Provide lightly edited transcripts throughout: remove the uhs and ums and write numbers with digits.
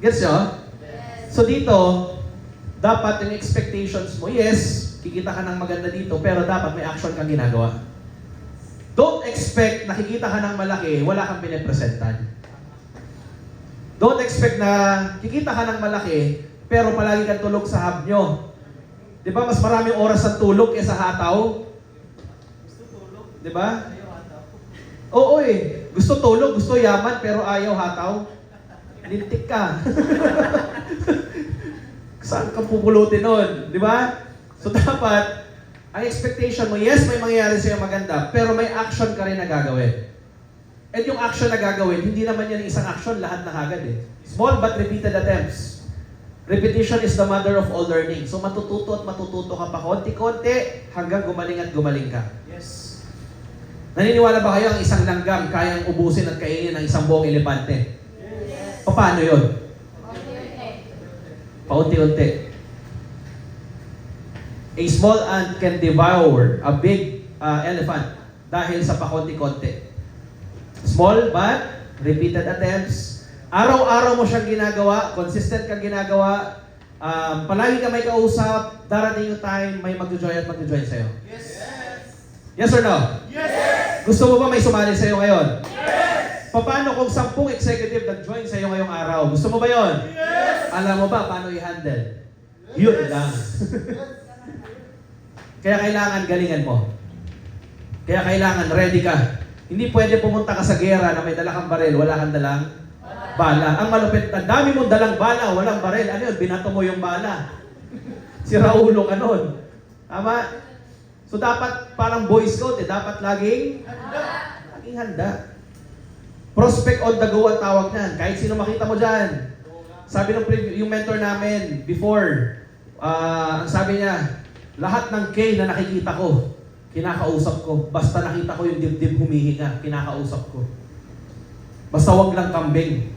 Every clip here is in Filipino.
Gets nyo? So dito, dapat yung expectations mo, yes, kikita ka ng maganda dito, pero dapat may action kang ginagawa. Don't expect nakikita ka ng malaki, wala kang pinipresentan. Don't expect na kikita ka ng malaki, pero palagi kang tulog sa hub nyo. Di ba? Mas maraming oras ang tulog kaysa hataw. Gusto tulog. Di ba? Ayaw hataw. Oo eh. Gusto tulog, gusto yaman, pero ayaw hataw. Lintik ka. Saan ka pupulutin nun? Di ba? So dapat, ang expectation mo, yes, may mangyayari sa'yo maganda, pero may action ka rin na gagawin. At yung action na gagawin, hindi naman yan isang action, lahat na kagad eh. Small but repeated attempts. Repetition is the mother of all learning. So matututo at matututo ka pa konti-konti hanggang gumaling at gumaling ka. Yes. Naniniwala ba kayo ang isang langgam kayang ubusin at kainin ng isang buong elepante? Yes. Paano yun? Paunti-unti. A small ant can devour a big elephant dahil sa pakonti-konti. Small but repeated attempts. Araw-araw mo siyang ginagawa, consistent kang ginagawa, palagi ka may kausap, darating yung time, may mag-join at mag-join sa'yo. Yes. Yes or no? Yes. Gusto mo ba may sumali sa'yo ngayon? Yes. Paano kung 10 executive nag-join sa'yo ngayong araw? Gusto mo ba yon? Yes. Alam mo ba paano i-handle? Yun lang. Kaya kailangan galingan mo. Kaya kailangan ready ka. Hindi pwede pumunta ka sa gera na may dala kang baril, wala kang dalang bala. Ang malupit, ang dami mong dalang bala, walang baril. Ano yun? Binato mo yung bala. Si Raulo ka nun. Tama? So dapat parang Boy Scout eh. Dapat laging handa. Prospect on the go ang tawag niyan. Kahit sino makita mo dyan. Sabi ng yung mentor namin before, ang sabi niya, lahat ng K na nakikita ko, kinakausap ko. Basta nakita ko yung dibdib humihinga, kinakausap ko. Basta wag lang kambing,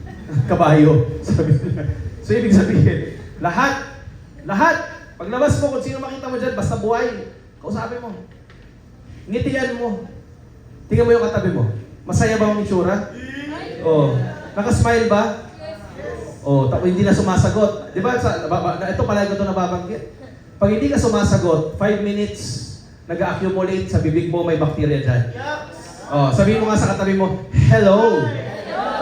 kabayo. Sabi niya. So ibig sabihin, lahat, paglabas mo kung sino makita mo dyan, basta buhay, kausapin mo. Ngitian mo. Tingnan mo yung katabi mo. Masaya ba ang itsura? Oh, nakasmile ba? Oh, hindi na sumasagot. Di ba? Ito palagi ko ito nababanggit. Pag hindi ka sumasagot, 5 minutes nag-accumulate sa bibig mo, may bacteria dyan. Oh, sabihin mo nga sa katabi mo, hello.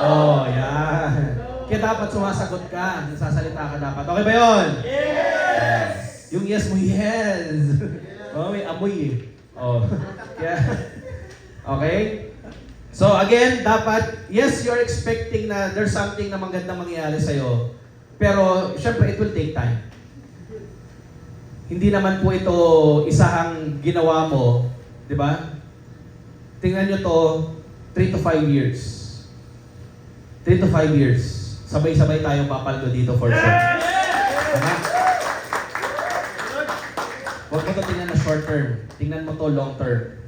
Oh, yan. Kaya dapat sumasagot ka. Nasasalita ka dapat. Okay ba yun? Yes. Yung yes mo, yes. Oh, may amoy eh. Oh. Yeah. Okay? So again, dapat, yes, you're expecting na there's something na magandang mangyayari sa'yo. Pero, syempre, it will take time. Hindi naman po ito isahang ginawa mo, di ba? Tingnan nyo to, 3 to 5 years. 3 to 5 years. Sabay-sabay tayong papaldo dito for sure. Tama? Huwag mo ito tingnan na short term. Tingnan mo to long term.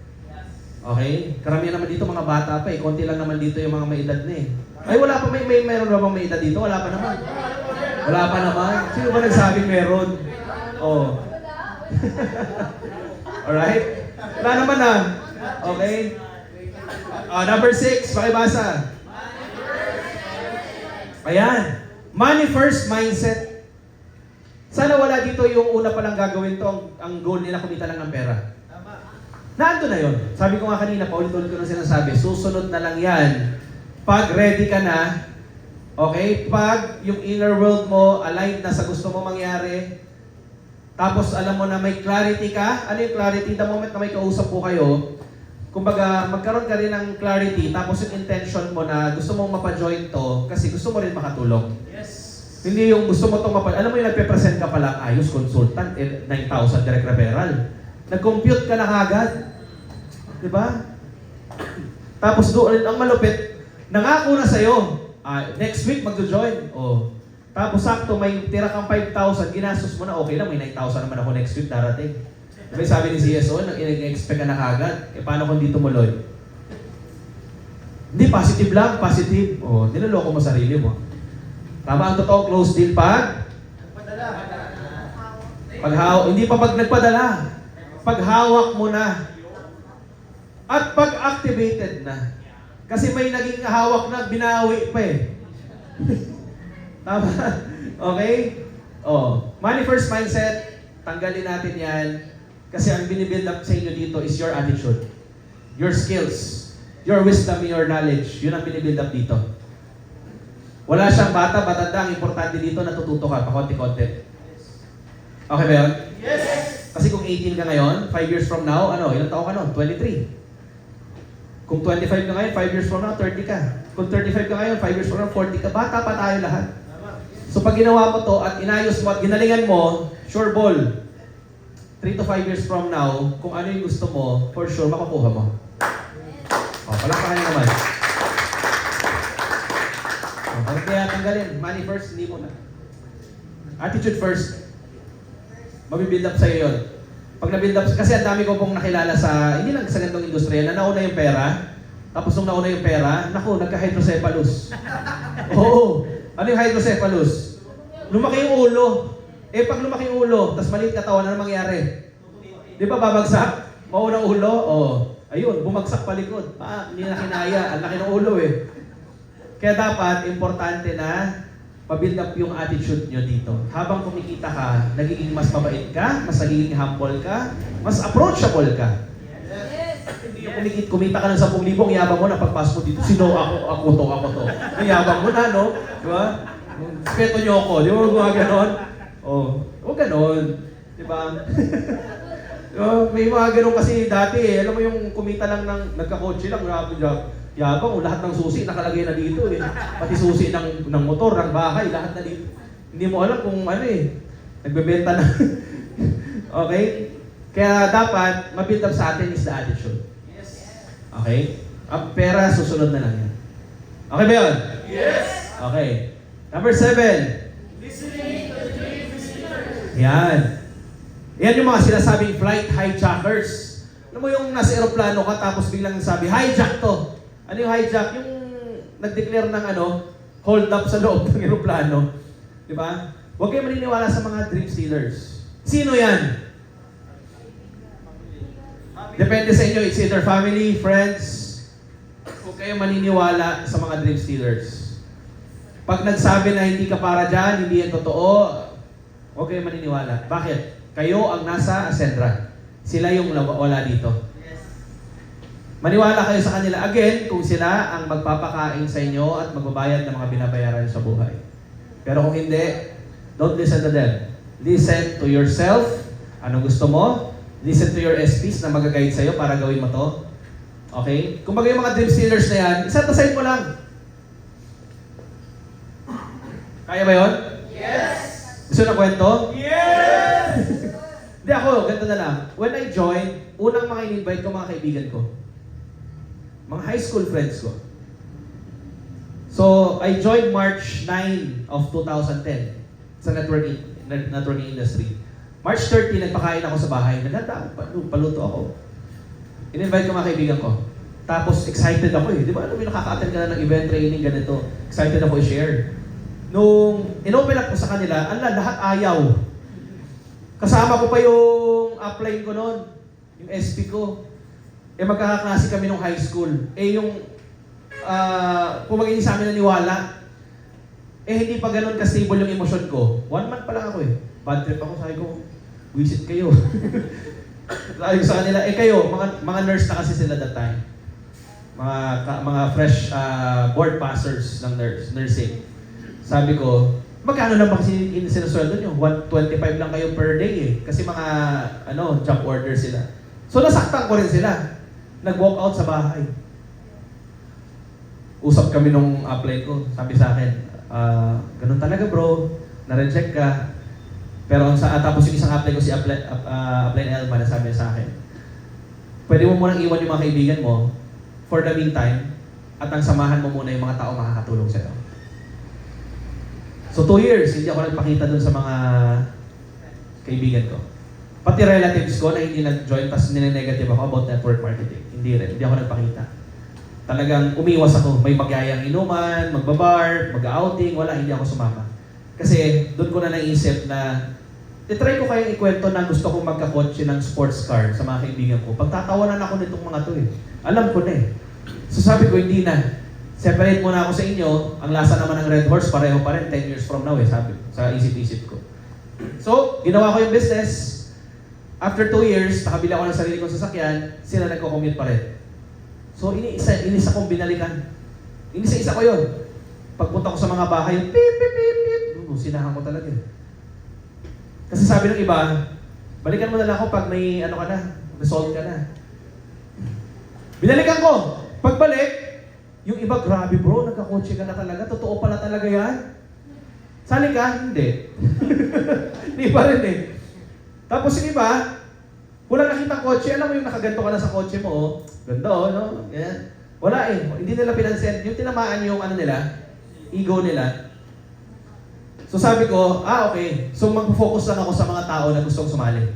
Okay? Karamihan naman dito mga bata pa eh. Konti lang naman dito yung mga may edad na eh. Ay, wala pa. Meron ba bang may edad dito? Wala pa naman. Wala pa naman. Sino ba nagsabing meron? Oh. Alright? Wala naman na. Okay? Number 6, pakibasa. Ayan. Money first mindset. Sana wala dito yung una palang gagawin to, ang goal nila kumita lang ng pera. Naando na yun. Sabi ko nga kanina, paulit-ulit ko na sinasabi, susunod na lang yan. Pag ready ka na, okay? Pag yung inner world mo aligned na sa gusto mo mangyari, tapos alam mo na may clarity ka. Ano yung clarity? The moment na may kausap po kayo, kumbaga, magkaroon ka rin ng clarity, tapos yung intention mo na gusto mong mapa-join to, kasi gusto mo rin makatulong. Yes. Hindi yung gusto mo itong alam mo yung nagpe-present ka pala, ayos, consultant, 9,000 direct referral. Nag-compute ka na kagad. Diba? Tapos doon, ang malupit, nangako na sa'yo, next week magjo-join. Oh. Tapos sakto, may tira kang 5,000, ginastos mo na, okay lang, may 9,000 naman ako next week darating. Diba sabi ni CSO, nag-expect ka na kagad. Eh paano kung di tumuloy? Hindi, positive lang, positive. Oh, niloloko mo sarili mo. Tama ang totoo, close deal pag? Hindi pa pag nagpadala. Paghawak mo na. At pag-activated na. Kasi may naging hawak na, binawi pa eh. Tama? Okay? Money first mindset, tanggalin natin yan. Kasi ang binibuild up sa inyo dito is your attitude, your skills, your wisdom, your knowledge. Yun ang binibuild up dito. Wala siyang bata, batanda. Ang importante dito, natututo ka, pakonti-konti. Okay ba yun? Yes! Kasi kung 18 ka ngayon, 5 years from now, ilang taon ka nun? 23. Kung 25 ka ngayon, 5 years from now, 30 ka. Kung 35 ka ngayon, 5 years from now, 40 ka. Bata pa tayo lahat. So pag ginawa mo to at inayos mo at ginalingan mo, sure ball, 3 to 5 years from now, kung ano yung gusto mo, for sure, makukuha mo. Palakpakan niyo naman. Kaya tanggalin, money first, hindi mo na. Attitude first. Mabibuild up sa'yo yun. Pag na-build up, kasi ang dami ko pong nakilala sa, hindi lang sa ganitong industriya, na nauna yung pera, tapos nung nauna yung pera, naku, nagka-hydrocephalus. Oo. Ano yung hydrocephalus? Lumaki yung ulo. Pag lumaki yung ulo, tapos maliit katawan, ano mangyari? Di ba babagsak? Maunang ulo? Ayun, bumagsak palikod. Hindi na kinaya. Ang laki ng ulo Kaya dapat, importante na pa-build up yung attitude nyo dito. Habang kumikita ka, nagiging mas mabait ka, mas nagiging humble ka, mas approachable ka. Hindi yung kumita ka ng 10,000, yabang mo na pagpasok mo dito, sino ako to. Yabang mo na, no? Di ba? Respeto nyo ako, di ba gumaganon? Huwag ganon. Di ba? May mga ganon kasi dati alam mo yung kumita lang ng nagka-kotse lang, yabang, lahat ng susi nakalagay na dito Pati susi ng motor, ng bahay, lahat na dito. Hindi mo alam kung nagbebenta na. Okay? Kaya dapat, ma-build up sa atin is the attitude. Okay? Ang pera, susunod na lang yan. Okay ba yun? Yes! Okay. Number 7. Listening to the dream visitors. Yan. Yan yung mga sinasabing flight hijackers. Alam mo yung nasa aeroplano ka tapos biglang sabi, hijack to. Ano yung hijack? Yung nag-declare ng hold up sa loob ng aeroplano. Di ba? Huwag kayo maniniwala sa mga dream stealers. Sino yan? Depende sa inyo. It's either family, friends. Huwag kayo maniniwala sa mga dream stealers. Pag nagsabi na hindi ka para dyan, hindi yan totoo, huwag kayo maniniwala. Bakit? Kayo ang nasa Ascendra. Sila yung wala dito. Maniwala kayo sa kanila. Again, kung sila ang magpapakain sa inyo at magbabayad ng mga binabayaran sa buhay. Pero kung hindi, don't listen to them. Listen to yourself. Ano gusto mo? Listen to your SPs na mag-guide sa'yo para gawin mo to. Okay? Kung bagay yung mga dream stealers na yan, iset aside mo lang. Kaya ba yun? Yes! Gusto na kwento? Yes! Hindi ako, ganito na lang. When I joined, unang mga in-invite ko mga kaibigan ko. Mga high school friends ko. So, I joined March 9 of 2010 sa networking industry. March 30, nagpakain ako sa bahay. Naghanda ako, paluto ako. In-invite ko mga kaibigan ko. Tapos, excited ako Di ba, alam mo, nakaka-attend ka na ng event training, ganito. Excited ako i-share. Nung in-open up ko sa kanila, lahat ayaw. Kasama ko pa yung upline ko noon, yung SP ko. Magkakaklase kami nung high school. Pumagin sa amin naniwala. Hindi pa ganun ka-stable yung emosyon ko. 1 month pa lang ako Bad trip ako, sabi ko, visit kayo. Sabi ko sa kanila, kayo, mga nurse na kasi sila that time. Mga fresh board passers ng nursing. Sabi ko, magkano lang bang sinusweldo nyo? 125 lang kayo per day Kasi mga, job order sila. So nasaktan ko rin sila. Nag-walk out sa bahay. Usap kami nung upline ko. Sabi sa akin, ganun talaga bro, na-reject ka. Pero tapos yung isang upline ko, si upline Elma, na sabi sa akin, pwede mo munang iwan yung mga kaibigan mo for the meantime at ang samahan mo muna yung mga tao makakatulong sa'yo. So 2 years, hindi ako nagpakita dun sa mga kaibigan ko. Pati relatives ko na hindi nag-join, tapos nine-negative ako about network marketing. Hindi ako nagpakita. Talagang umiwas ako. May magyayang inuman, magbabar, mag-outing, wala, hindi ako sumama. Kasi doon ko na naisip na try ko kayong ikwento na gusto kong magkakotse ng sports car sa mga kaibigan ko. Pagtatawanan ako nitong mga to Alam ko na So sabi ko, hindi na. separate muna ako sa inyo. Ang lasa naman ng Red Horse, pareho pa rin 10 years from now sabi sa isip-isip ko. So, ginawa ko yung business. After 2 years, nakabili ako ng sarili kong sasakyan, sila nagko-commute pa rin. So, inisa kong binalikan. Inisa-isa ko yun. Pagpunta ko sa mga bahay, pip, pip, pip, pip. Sinahan ko talaga. Kasi sabi ng iba, balikan mo na lang ako pag may ano ka na, resolve ka na. Binalikan ko. Pagbalik, yung iba, grabe bro, nagkakotse ka na talaga. Totoo pala talaga yan. Sali ka? Hindi. Hindi pa rin eh. Tapos yung iba, wala nakitang kotse. Alam mo yung nakaganto ka na sa kotse mo, oh. Ganda, oh, no? Yan. Wala eh. Hindi nila pinansin. Yung tinamaan yung ano nila, ego nila. So sabi ko, okay. So mag-focus lang ako sa mga tao na gustong sumali.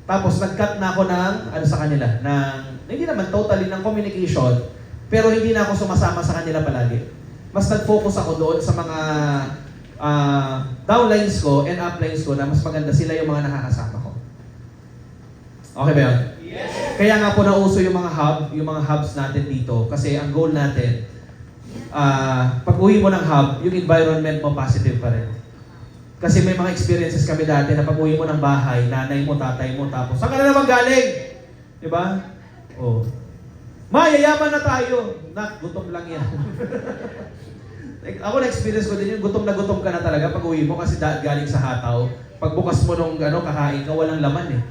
Tapos nag-cut na ako ng, ano sa kanila, ng, hindi naman totally ng communication, pero hindi na ako sumasama sa kanila palagi. Mas nag-focus ako doon sa mga downlines ko and uplines ko na mas maganda sila yung mga nakakasama ko. Okay ba yun? Yes. Kaya nga po nauso yung mga hubs natin dito kasi ang goal natin, pag uwi mo ng hub, yung environment mo positive pa rin. Kasi may mga experiences kami dati na pag uwi mo ng bahay, nanay mo, tatay mo, tapos saan ka na naman galing? Diba? Oh. Mayayaman na tayo. Nak, gutom lang yan. Ako na-experience ko din yun, gutom na gutom ka na talaga pag uwi mo kasi galing sa hataw. Pagbukas mo nung kakain ka, walang laman eh.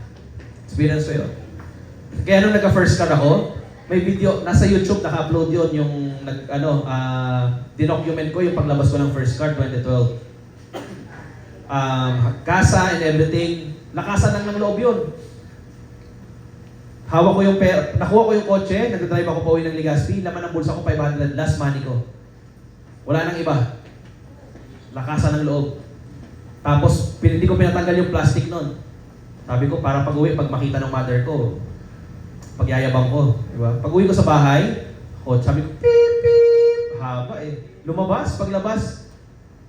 Experience ko yun. Kaya nung nagka-first car ako, may video, nasa YouTube naka-upload yun, yung dinocument ko yung paglabas ko ng first car, 2012. Kasa and everything, lakasan lang ng loob yun. Hawak ko yung nakuha ko yung kotse, nagdadrive ako pa uwi ng Legazpi, laman ng bulsa ko 500, last money ko. Wala nang iba. Lakasan ng loob. Tapos, hindi ko pinatanggal yung plastic nun. Sabi ko, para pag-uwi, pag makita ng mother ko, pagyayabang ko. Diba? Pag-uwi ko sa bahay, sabi ko, pip, pip. Haba eh. Lumabas, paglabas,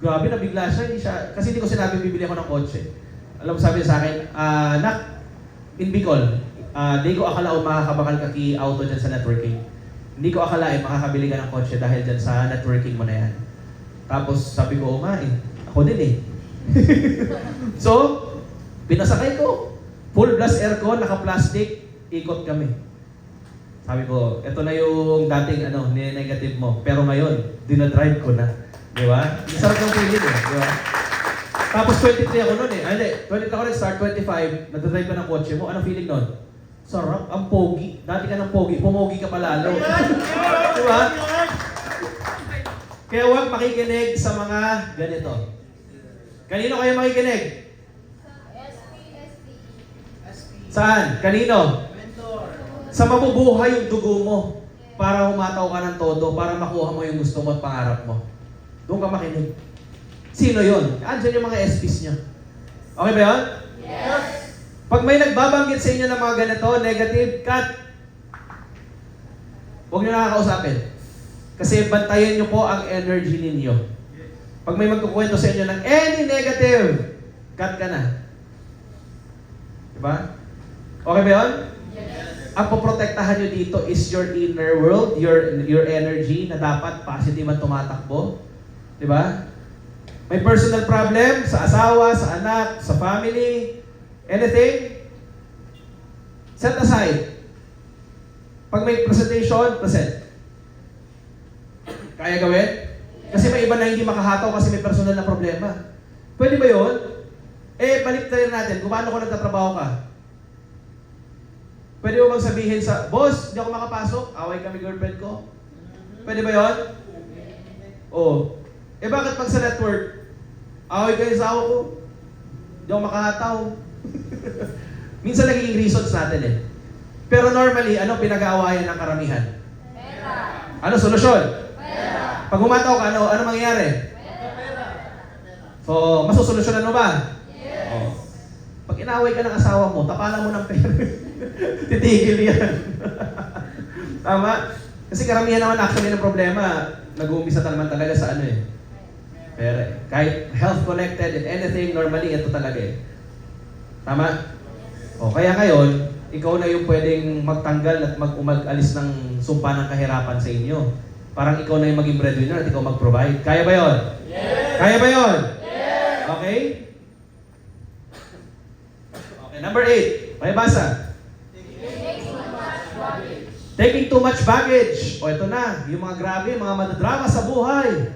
grabe, nabigla siya. Kasi hindi ko sinabi bibili ako ng kotse. Alam mo, sabi sa akin, Nak, in Bicol, di ko akalaon makakabakal ka ki auto dyan sa networking. Hindi ko akalain makakabili ka ng kotse dahil dyan sa networking mo na yan. Tapos sabi ko, nga eh, ako din eh. So, pinasakay ko. Full blast aircon, naka-plastic, ikot kami. Sabi ko, ito na yung dating negative mo. Pero ngayon, dinadrive ko na. Di ba? Sarap ng feeling eh. Di ba? Tapos 23 ako noon eh. Hindi, 23 ako start 25, nagdadrive ka ng kotse mo. Anong feeling nun? Sarap, ang pogi. Dati ka ng pogi, pumogi ka pa lalo. Di ba? Kaya huwag makikinig sa mga ganito. Kanino kayo makikinig? Saan? Kanino? Sa mabubuhay yung dugo mo para humataw ka ng todo, para makuha mo yung gusto mo at pangarap mo. Doon ka makinig. Sino yun? Andiyan yung mga SPs niya. Okay ba yun? Yes. Pag may nagbabanggit sa inyo ng mga ganito, negative, cut. Huwag nyo nakakausapin. Kasi bantayan nyo po ang energy ninyo. Pag may magkukwento sa inyo ng any negative, cut ka na. Diba? Okay ba yun? Yes. Ang poprotektahan nyo dito is your inner world, your energy na dapat positive at tumatakbo. Diba? May personal problem sa asawa, sa anak, sa family, anything, set aside. Pag may presentation, present. Kaya gawin? Kasi may iba na hindi makahataw kasi may personal na problema. Pwede ba yun? Balik tayo natin. Kung paano ko nagtatrabaho ka? Pwede mo bang sabihin sa, boss, hindi ako makapasok, away kami girlfriend ko? Pwede ba yun? Oo. Bakit pag sa network, away kayo sa ako ko? Hindi ako makahataw. Minsan nagiging reasons natin eh. Pero normally, ano pinag-aawayan ng karamihan? Pera. Ano solusyon? Pera. Pag humataw ka, ano mangyayari? Pera. So, masusolusyonan mo ba? Yes. Oh. Pag inaway ka ng asawa mo, tapalan mo ng pera. Titigil yan. Tama? Kasi karamihan naman actually ng problema, nag-uumpisa naman talaga sa ano eh. Pero kahit health connected and anything, normally ito talaga eh. Tama? O kaya ngayon, ikaw na yung pwedeng magtanggal at mag-alis ng sumpa ng kahirapan sa inyo. Parang ikaw na yung maging breadwinner at ikaw mag-provide. Kaya ba yon? Yes. Kaya ba yon? Yes. Okay? Okay, number 8. Pakibasa. Taking too much baggage. O ito na, yung mga grabe, mga madadrama sa buhay.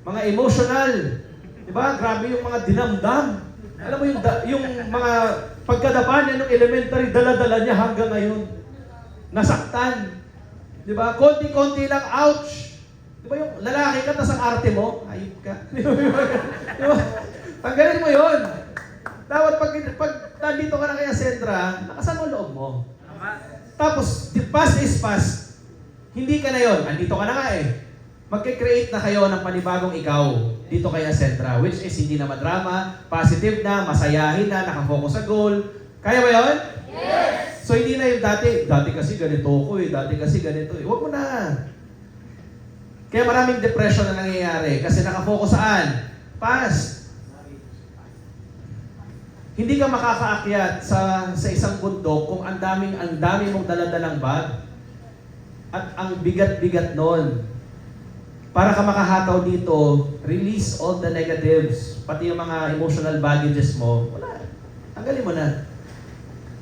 Mga emotional. Diba? Grabe yung mga dinamdam. Alam mo yung mga pagkadapa niya ng elementary, dala-dala niya hanggang ngayon. Nasaktan. Diba? Konti-konti lang, ouch! Diba yung lalaki ka, tas ang arte mo, ayip ka. Diba? Tanggalin mo yon. Dapat pag nandito ka na kaya Sendra, nakasan mo loob mo. Tapos, the past is past. Hindi ka na yon. Andito ka na nga eh. Magkikreate na kayo ng panibagong ikaw dito kaya Sendra, which is hindi na madrama, positive na, masayahin na, nakafocus sa goal. Kaya ba yon? Yes. So hindi na yung dati kasi ganito ko dati kasi ganito eh. Huwag mo na. Kaya maraming depression na nangyayari kasi nakafocus saan? Past. Hindi ka makakaakyat sa isang bundok kung ang dami mong daladalang bag at ang bigat-bigat nun. Para ka makahataw dito, release all the negatives, pati yung mga emotional baggages mo. Wala. Tanggalin mo na.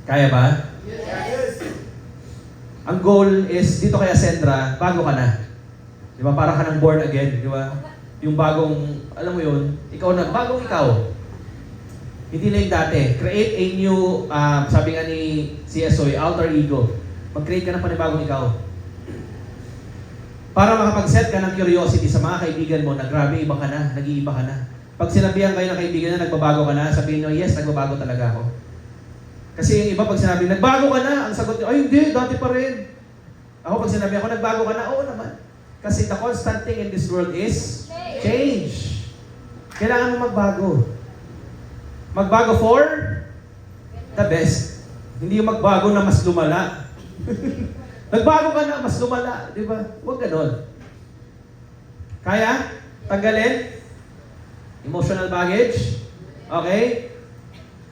Kaya ba? Yes. Ang goal is, dito kaya Sendra, bago ka na. Di ba? Para ka ng born again, di ba? Yung bagong, alam mo yun, ikaw na, bagong ikaw. Hindi na yung dati. Create a new, sabi nga ni CSOy, alter ego. Mag-create ka ng panibagong ikaw. Para makapag-set ka ng curiosity sa mga kaibigan mo na grabe, iba ka na, nag-iiba ka na. Pag sinabihan kayo ng kaibigan na nagbabago ka na, sabihin nyo, yes, nagbabago talaga ako. Kasi yung iba pag sinabi, nagbago ka na, ang sagot nyo, ay hindi, dati pa rin. Ako pag sinabi ako, nagbago ka na, oo naman. Kasi the constant thing in this world is change. Kailangan mo magbago. Magbago for the best. Hindi yung magbago na mas lumala. Nagbago ka na, mas lumala. Di ba? Huwag ganon. Kaya? Tanggalin? Emotional baggage? Okay?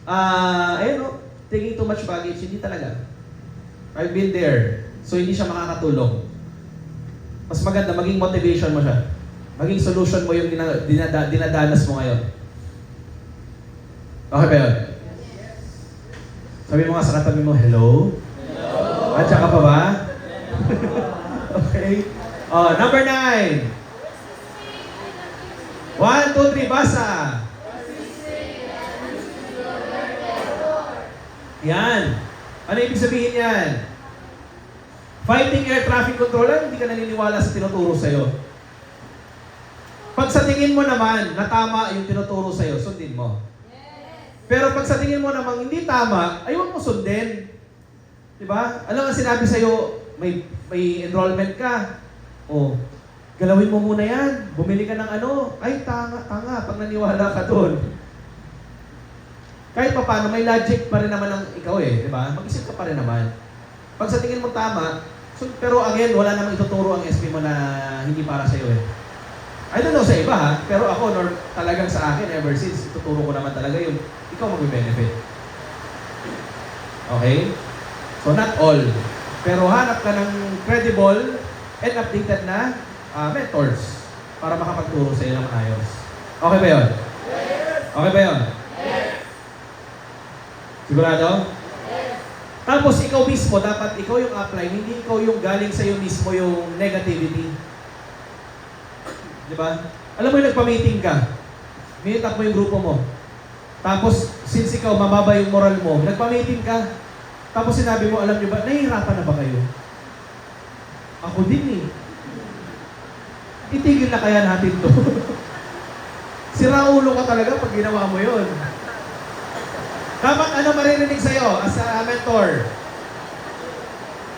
Ayun o. Taking too much baggage, hindi talaga. I've been there. So, hindi siya makakatulong. Mas maganda, maging motivation mo siya. Maging solution mo yung dinadanas mo ngayon. Okay ba yun? Sabi mo nga sa katabi mo, hello? Hello? At saka pa ba? Okay. Number 9. 1, 2, 3, basa! Yan. Ano ibig sabihin yan? Fighting air traffic controller, hindi ka naniniwala sa tinuturo sa'yo. Pag sa tingin mo naman na tama yung tinuturo sa'yo, sundin mo. Pero pag sa tingin mo namang hindi tama, ay huwag mo sundin. Diba? Alam nga sinabi sa'yo, may enrollment ka. O, galawin mo muna yan. Bumili ka ng ano. Ay, tanga. Pag naniwala ka doon. Kahit pa paano, may logic pa rin naman ang ikaw eh. Diba? Mag-isip ka pa rin naman. Pag sa tingin mo tama, pero again, wala namang ituturo ang SP mo na hindi para sa'yo eh. I don't know sa iba ha, pero ako, talagang sa akin, ever since, ituturo ko naman talaga yung ikaw mag-benefit. Okay? So, not all. Pero hanap ka ng credible and updated na mentors para makapagturo sa iyo ng ayos. Okay ba yun? Yes. Okay ba yun? Yes. Sigurado? Yes. Tapos ikaw mismo, dapat ikaw yung apply, hindi ikaw yung galing sa iyo mismo yung negativity. Di ba? Alam mo yung nagpa-meeting ka, meet up mo yung grupo mo. Tapos, since ikaw, mababa yung moral mo, nagpa-meeting ka. Tapos sinabi mo, alam nyo ba, nahihirapan na ba kayo? Ako din eh. Itigil na kaya natin to. Sira ulo ka talaga pag ginawa mo yun. Dapat ano maririnig sa'yo as a mentor?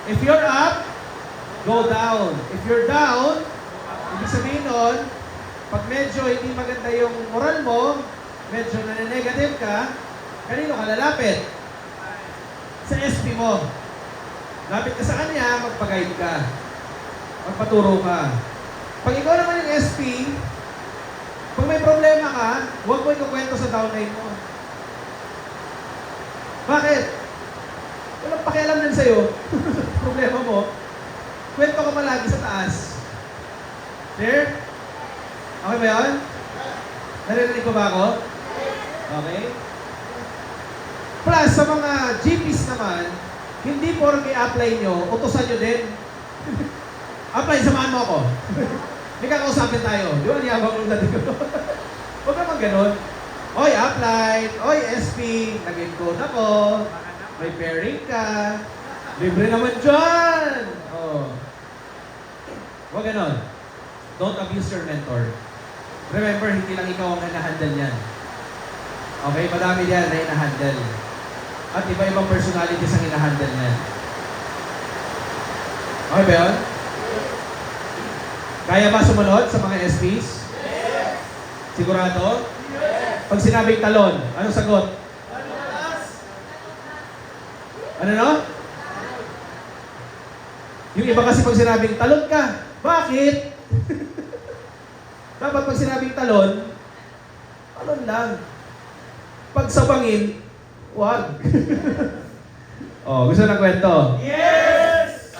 If you're up, go down. If you're down, ibig sabihin nun, pag medyo hindi maganda yung moral mo, medyo nane-negative ka, kanino ka lalapit? Sa SP mo. Lapit ka sa kanya, magpag-guide ka. Magpaturo ka. Pag ikaw naman yung SP, pag may problema ka, huwag mo ikukwento sa downline mo. Bakit? Walang pakialam din sa'yo. Problema mo. Kwento ka palagi sa taas. Clear? Okay ba yun? Naririnig ko ba ako? Okay. Plus, sa mga GPs naman, hindi porke apply nyo, utusan nyo din. Apply, samahan mo ako. May kakausapin tayo. Di ba, niyabang nung dati ko. Huwag naman ganun. Oy, apply. Oy, SP. Nag-encode ako. May pairing ka. Libre naman dyan. Oh. Huwag ganun. Don't abuse your mentor. Remember, hindi lang ikaw ang hinahandle yan. Okay, madami yan na hinahandle. At iba-ibang personalities ang hinahandle yan. Okay ba yun? Kaya ba sumunod sa mga SPs? Yes! Sigurado? Yes! Pag sinabing talon, anong sagot? Ano no? Yung iba kasi pag sinabing talon ka, bakit? Dapat pag sinabing talon, talon lang. Pag sabangin, wag. Oh, gusto ng kwento? Yes!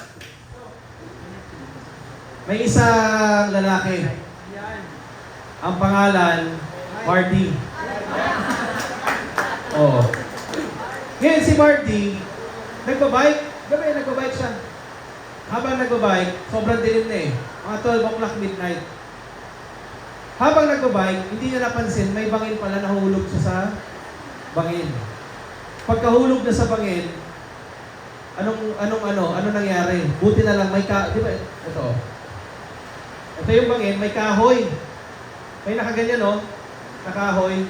May isang lalaki. Ang pangalan, Marty. Oh. Ngayon si Marty, nagbabike. Gabi, nagbabike siya. Habang nagbabike, sobrang dilim na eh. Mga 12 o'clock midnight. Habang nagbabike, hindi niya napansin, may bangin pala nahulog siya sa bangin. Pagkahulog na sa bangin, ano nangyari? Buti na lang may di ba? Ito yung bangin, may kahoy. May nakaganyan, no? Nakahoy.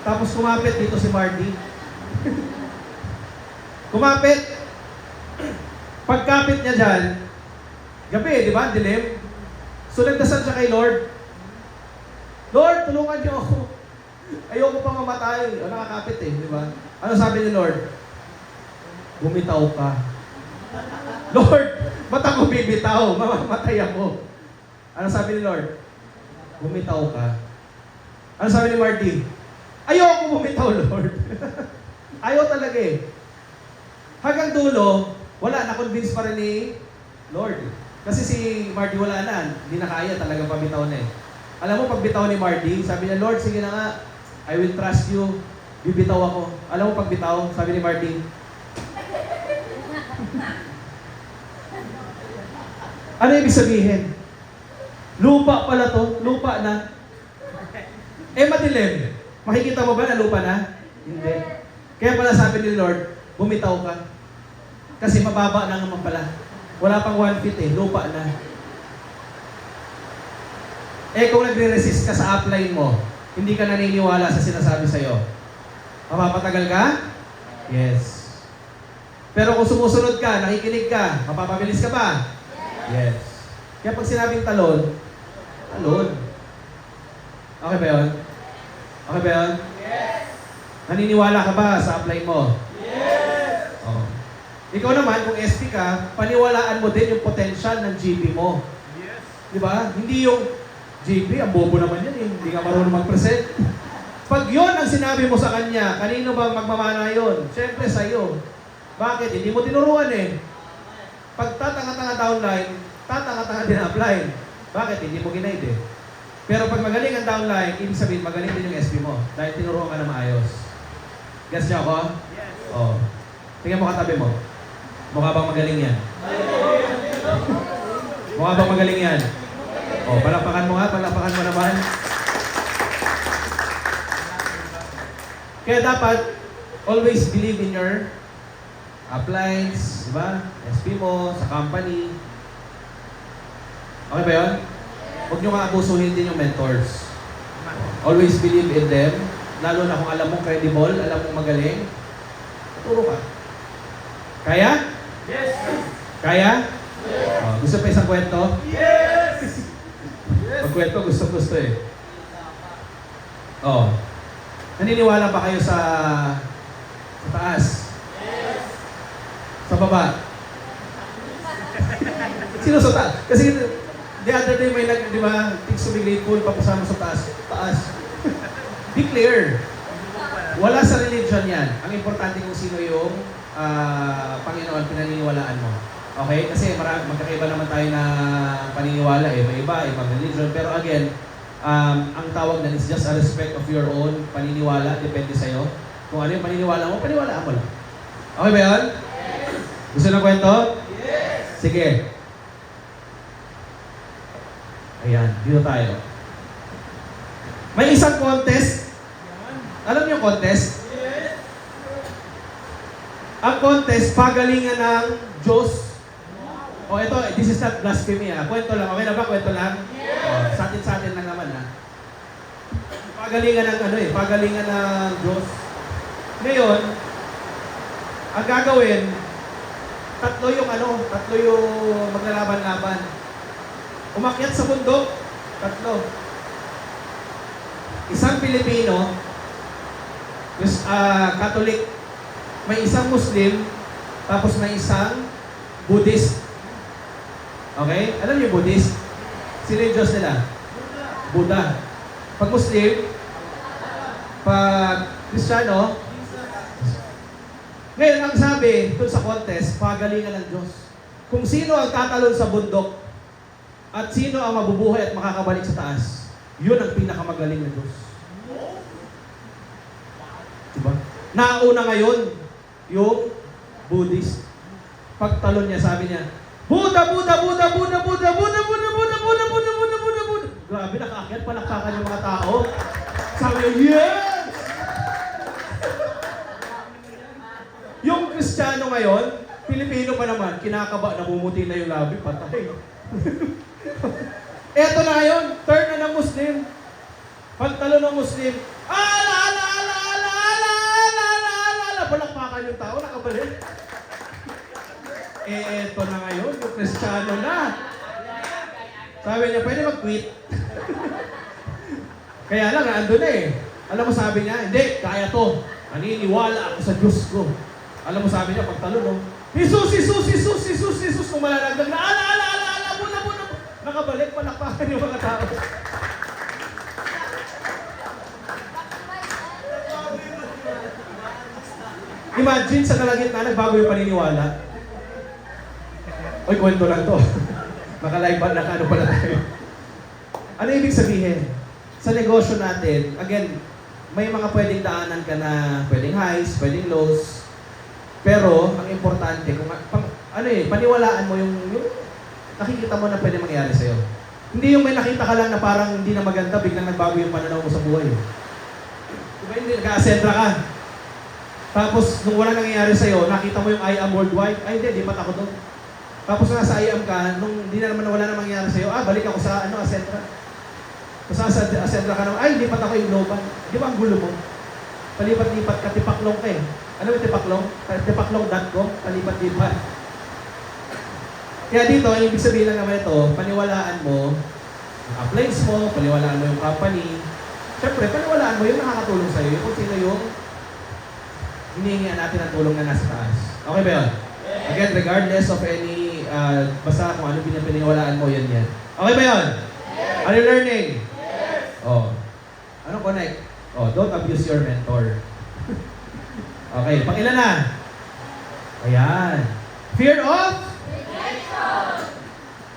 Tapos kumapit dito si Marty. Kumapit. Pagkapit niya dyan, gabi, di ba? Dilim. So nagdasal siya kay Lord. Lord, tulungan niyo ako. Ayoko pang mamatay. O, nakakapit eh, di ba? Ano sabi ni Lord? Bumitaw ka. Lord, ba't ako bibitaw? Mamamatay ako. Ano sabi ni Lord? Bumitaw ka. Ano sabi ni Marty? Ayoko bumitaw, Lord. Ayaw talaga eh. Hanggang dulo, wala, na-convince pa rin ni Lord. Kasi si Marty wala na, hindi na kaya talaga pabitaw na eh. Alam mo, pagbitaw ni Marty, sabi niya, Lord, sige na nga, I will trust you. Bibitaw ako. Alam mo, pagbitaw, sabi ni Marty, ano ibig sabihin? Lupa pala to, lupa na. Eh, madilim. Makikita mo ba na lupa na? Hindi. Kaya pala sabi ni Lord, bumitaw ka. Kasi mababa na naman pala. Wala pang 1 feet eh, lupa na. Eh kung nagre-resist ka sa upline mo, hindi ka naniniwala sa sinasabi sa'yo, mapapatagal ka? Yes. Pero kung sumusunod ka, nakikinig ka, mapapabilis ka ba? Yes. Kaya pag sinabing talon, talon. Okay ba yun? Okay ba yun? Yes. Naniniwala ka ba sa upline mo? Yes. Oh. Ikaw naman, kung SP ka, paniwalaan mo din yung potential ng GP mo. Yes. Di ba? Hindi yung GP, ang bobo naman yan eh. Hindi ka marunong mag-present. Pag yun ang sinabi mo sa kanya, kanino bang magmamana yun? Siyempre sa'yo. Bakit? Hindi mo tinuruan eh. Pag tatanga-tanga downline, tatanga-tanga din upline. Bakit? Hindi mo ginaid eh. Pero pag magaling ang downline, ibig sabihin magaling din yung SP mo. Dahil tinuruan ka na maayos. Guess niyo ako? Yes. Oh. Tingnan mo katabi mo. Mukha bang magaling yan? Mukha bang magaling yan? Oh, palapakan mo nga, palapakan mo naman. Kaya dapat, always believe in your uplines, di ba? SP mo, sa company. Okay ba yun? Huwag nyo nga abusuhin din yung mentors. Always believe in them. Lalo na kung alam mong credible, alam mong magaling, tuturo ka. Kaya? Yes! Kaya? Yes! Oh, gusto pa isang kwento? Yes! Pagkwento, gusto eh. Oh. Naniniwala ba kayo sa taas? Yes! Sa baba? Sino sa taas? Kasi the other day may di ba, things to be grateful, papasama sa taas. Taas. Be clear. Wala sa religion yan. Ang importante kung sino yung Panginoon pinaniniwalaan mo. Okay? Kasi magkakaiba naman tayo na paniniwala eh. May iba, ibang religion. Pero again, ang tawag na is just a respect of your own paniniwala. Depende sa'yo. Kung ano yung paniniwala mo, paniwalaan mo lang. Okay ba yun? Gusto ng kwento? Yes! Sige. Ayan, dito tayo. May isang contest. Alam niyo yung contest? Yes! Ang contest, pagalingan ng Diyos. O ito, this is not blasphemy ah. Kwento lang. Okay na ba? Kwento lang? Yes! Sa atin lang naman ha. Pagalingan ng pagalingan ng Diyos. Ngayon, ang gagawin, tatlo yung maglalaban-laban. Umakyat sa bundok, tatlo. Isang Pilipino, Catholic, may isang Muslim, tapos may isang Buddhist. Okay? Alam niyo Buddhist? Sino yung Diyos nila? Buddha. Pag Muslim, pag Kristiyano, ngayon ang sabi dun sa contest, pagalingan ng Diyos. Kung sino ang tatalon sa bundok at sino ang mabubuhay at makakabalik sa taas, yun ang pinakamagaling na Diyos. Diba? Nauna ngayon yung Buddhist. Pagtalon niya, sabi niya, Buddha, Buddha, Buddha, Buddha, Buddha, Buddha, Buddha, Buddha, Buddha, Buddha, Buddha, Buddha, Buddha. Grabe, nakaakyat, palakpakan yung mga tao. Sabi niya, yes! Yung Kristiyano ngayon, Pilipino pa naman, kinakaba, namumuti na yung labi, patay. Eto na ngayon, turn na ng Muslim. Pagtalo ng Muslim, ala, ala, ala, ala, ala, ala, ala, ala, ala, palakpakan yung tao, nakabalik. Eto na ngayon, yung Kristiyano na. Sabi niya, pwede mag-quit. Kaya lang, andun na eh. Alam mo sabi niya, hindi, kaya to. Naniniwala ako sa Diyos ko. Alam mo sabi niya, pagtalo no, Jesus, Jesus, Jesus, Jesus, Jesus, kung malalagdag na, ala, ala, ala, ala, buna, buna, nakabalik, palakpakan yung mga tao. Imagine sa kalagitnaan, nagbago yung paniniwala. Oy, kwento lang to. Naka-live ba, naka-ano pala tayo. Ano ibig sabihin? Sa negosyo natin, again, may mga pwedeng daanan ka na pwedeng highs, pwedeng lows. Pero, ang importante, kung paniwalaan mo yung nakikita mo na pwede mangyari sa'yo. Hindi yung may nakita ka lang na parang hindi na maganda, biglang nagbago yung pananaw mo sa buhay. Diba hindi, nag-aasentra ka. Tapos, nung wala nangyayari sa'yo, nakita mo yung I am worldwide, ay hindi, di ba't ako doon? Tapos nasa I am ka, nung hindi na naman wala na mangyayari sa'yo, balik ako sa Asentra. Tapos sa Asentra ka naman, ay, lipat ako yung global. Di ba ang gulo mo? Palipat-lipat ka, tipaklong ka eh. Ano yung tipaklong? Tipaklong.com, palipat-lipat. Kaya dito, ang ibig sabihin lang naman ito, paniwalaan mo ang appliance mo, paniwalaan mo yung company. Siyempre, paniwalaan mo yung nakakatulong sa'yo, yung kung sino yung hinihingian natin ang tulong na nasa taas. Okay ba yun? Again, regardless of any, basta kung ano pinapiniwalaan mo, yan. Okay ba yun? Yes. Are you learning? Yes. Oh. Anong connect? Oh, don't abuse your mentor. Okay, pakilan na. Ayan. Fear of? Rejection.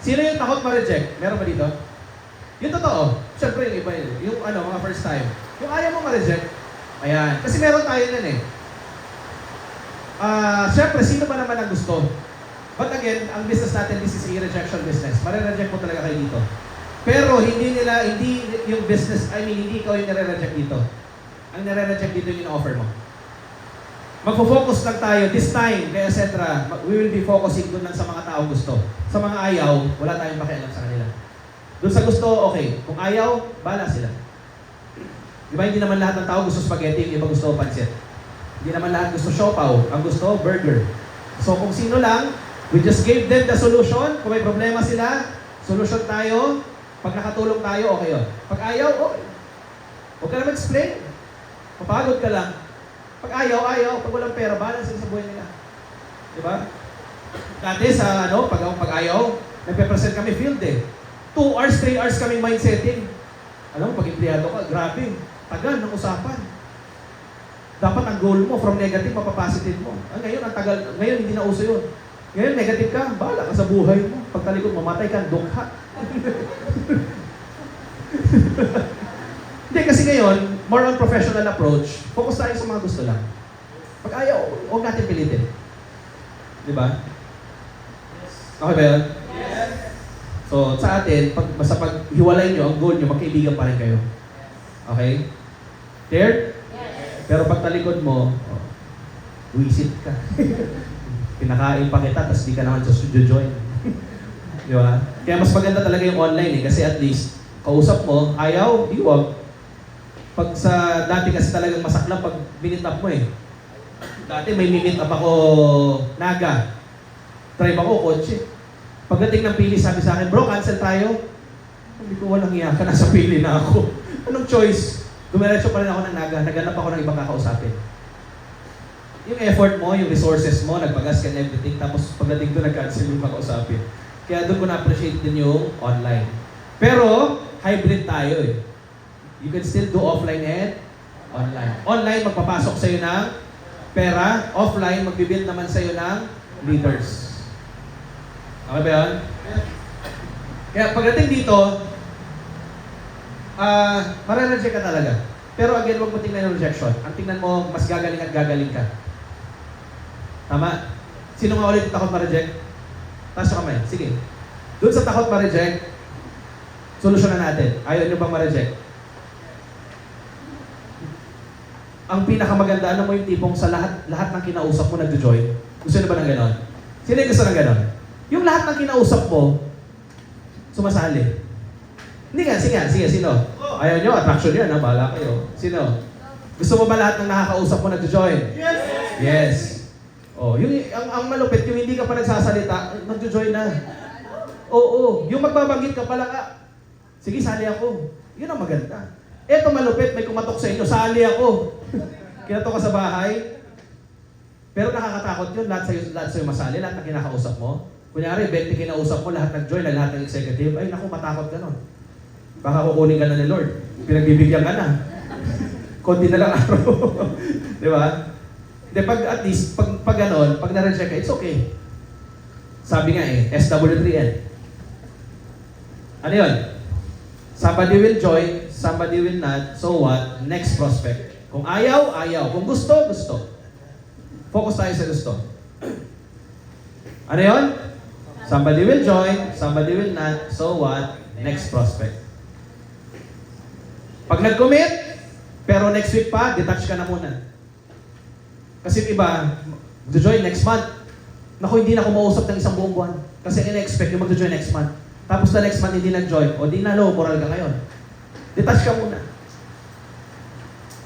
Sino yung takot ma-reject? Meron ba dito? Yung totoo. Siyempre yung iba yun. Yung mga first time. Yung ayaw mo ma-reject. Ayan. Kasi meron tayo nun eh. Siyempre, sino ba naman ang gusto? But again, ang business natin, this is a rejection business. Mare-reject mo talaga kayo dito. Pero hindi yung business, hindi ikaw yung nare-reject dito. Ang nare-reject dito yung offer mo. Magfo-focus lang tayo this time, kaya etc. We will be focusing dun lang sa mga tao gusto. Sa mga ayaw, wala tayong pakialam sa kanila. Dun sa gusto, okay. Kung ayaw, bala sila. Diba, hindi naman lahat ng tao gusto spaghetti, yung iba gusto pancit. Hindi naman lahat gusto siopaw, ang gusto burger. So kung sino lang, we just gave them the solution. Kung may problema sila, solution tayo. Pag nakatulong tayo, okay yun. Pag ayaw, okay. Huwag ka na mag-explain. Papagod ka lang. Pag ayaw. Pag walang pera, balance sila sa buhay nila. Diba? Dati sa pag ayaw, nagpe-present kami field eh. 2 hours, 3 hours kaming mindsetting. Alam mo, pag empleyado ka, grabe. Tagal ng usapan. Dapat ang goal mo, from negative, mapapositive mo. Ngayon, ang tagal. Ngayon, hindi na uso yun. Ngayon, negative ka, bahala ka sa buhay mo. Pagtalikod, mamatay ka, dukha. Hindi, kasi ngayon, more on professional approach, focus tayo sa mga gusto lang. Pag ayaw, huwag natin pilitin. Di ba? Okay ba yun? So, sa atin, basta pag hiwalay nyo, ang goal nyo, magkaibigan pa rin kayo. Okay? Clear? Pero pag talikod mo, wisit ka. Pinakain pa kita, tapos di ka naman sa studio join. Di ba? Kaya mas maganda talaga yung online eh, kasi at least, kausap mo, ayaw, iwag. Pag sa dati kasi talagang masakla pag minute up mo eh. Dati may minute up ako naga. Drive ako, kotse. Pagdating ng pili, sabi sa akin, bro, cancel tayo. Sabi ko, walang iya ka, nasa pili na ako. Anong choice? Dumiretso pa rin ako ng naga, naghanap ako ng ibang kakausapin. Yung effort mo, yung resources mo, nagpagas ka and everything, tapos pagdating doon, nag-cancel yung kakausapin. Kaya doon ko na-appreciate din yung online. Pero, hybrid tayo eh. You can still do offline and online. Online, magpapasok sa'yo ng pera. Offline, magbibuild naman sa'yo ng leaders. Okay ba yun? Kaya pagdating dito, mare-reject ka talaga. Pero again, huwag mo tingnan yung rejection. Ang tingnan mo, mas gagaling at gagaling ka. Tama? Sino nga ulit takot ma-reject? Taas yung kamay. Sige. Doon sa takot ma-reject, solusyonan natin. Ayaw nyo bang ma-reject? Ang pinakamaganda, ano mo yung tipong sa lahat ng kinausap mo nag-join? Gusto nyo ba ng ganon? Sino yung gusto ng ganon? Yung lahat ng kinausap mo, sumasali. Hindi nga, sige, sino? Ayaw nyo, attraction yun, ha? Bahala kayo. Sino? Gusto mo ba lahat ng nakakausap mo nag-join? Yes. Oh, yung ang malupit, yung hindi ka pa nagsasalita, nag-join na. Oo, yung magbabanggit ka pala ka. Sige, sali ako. Yun ang maganda. Eto malupit, may kumatok sa inyo, sali ako. Kinatok ka sa bahay. Pero nakakatakot yun, lahat sa'yo masali, lahat ng kinakausap mo. Kunyari, 20 kinausap mo, lahat nag-join, lahat ng executive, ay naku, matakot ka nun. Baka kukunin ka na ni Lord. Pinagbibigyan ka na. Konti na lang araw. Di ba? Di, pag at least, pag ganon, pag na-reject ka, it's okay. Sabi nga eh, SW3N. Ano yun? Somebody will join, somebody will not, so what? Next prospect. Kung ayaw, ayaw. Kung gusto, gusto. Focus tayo sa gusto. Ano yun? Somebody will join, somebody will not, so what? Next prospect. Pag nag-commit, pero next week pa, detach ka na muna. Kasi yung iba, mag-join next month. Naku, hindi na kumausap ng isang buong buwan. Kasi in-expect yung mag-join next month. Tapos na next month, hindi nag-join. O di na, low moral ka ngayon. Detach ka muna.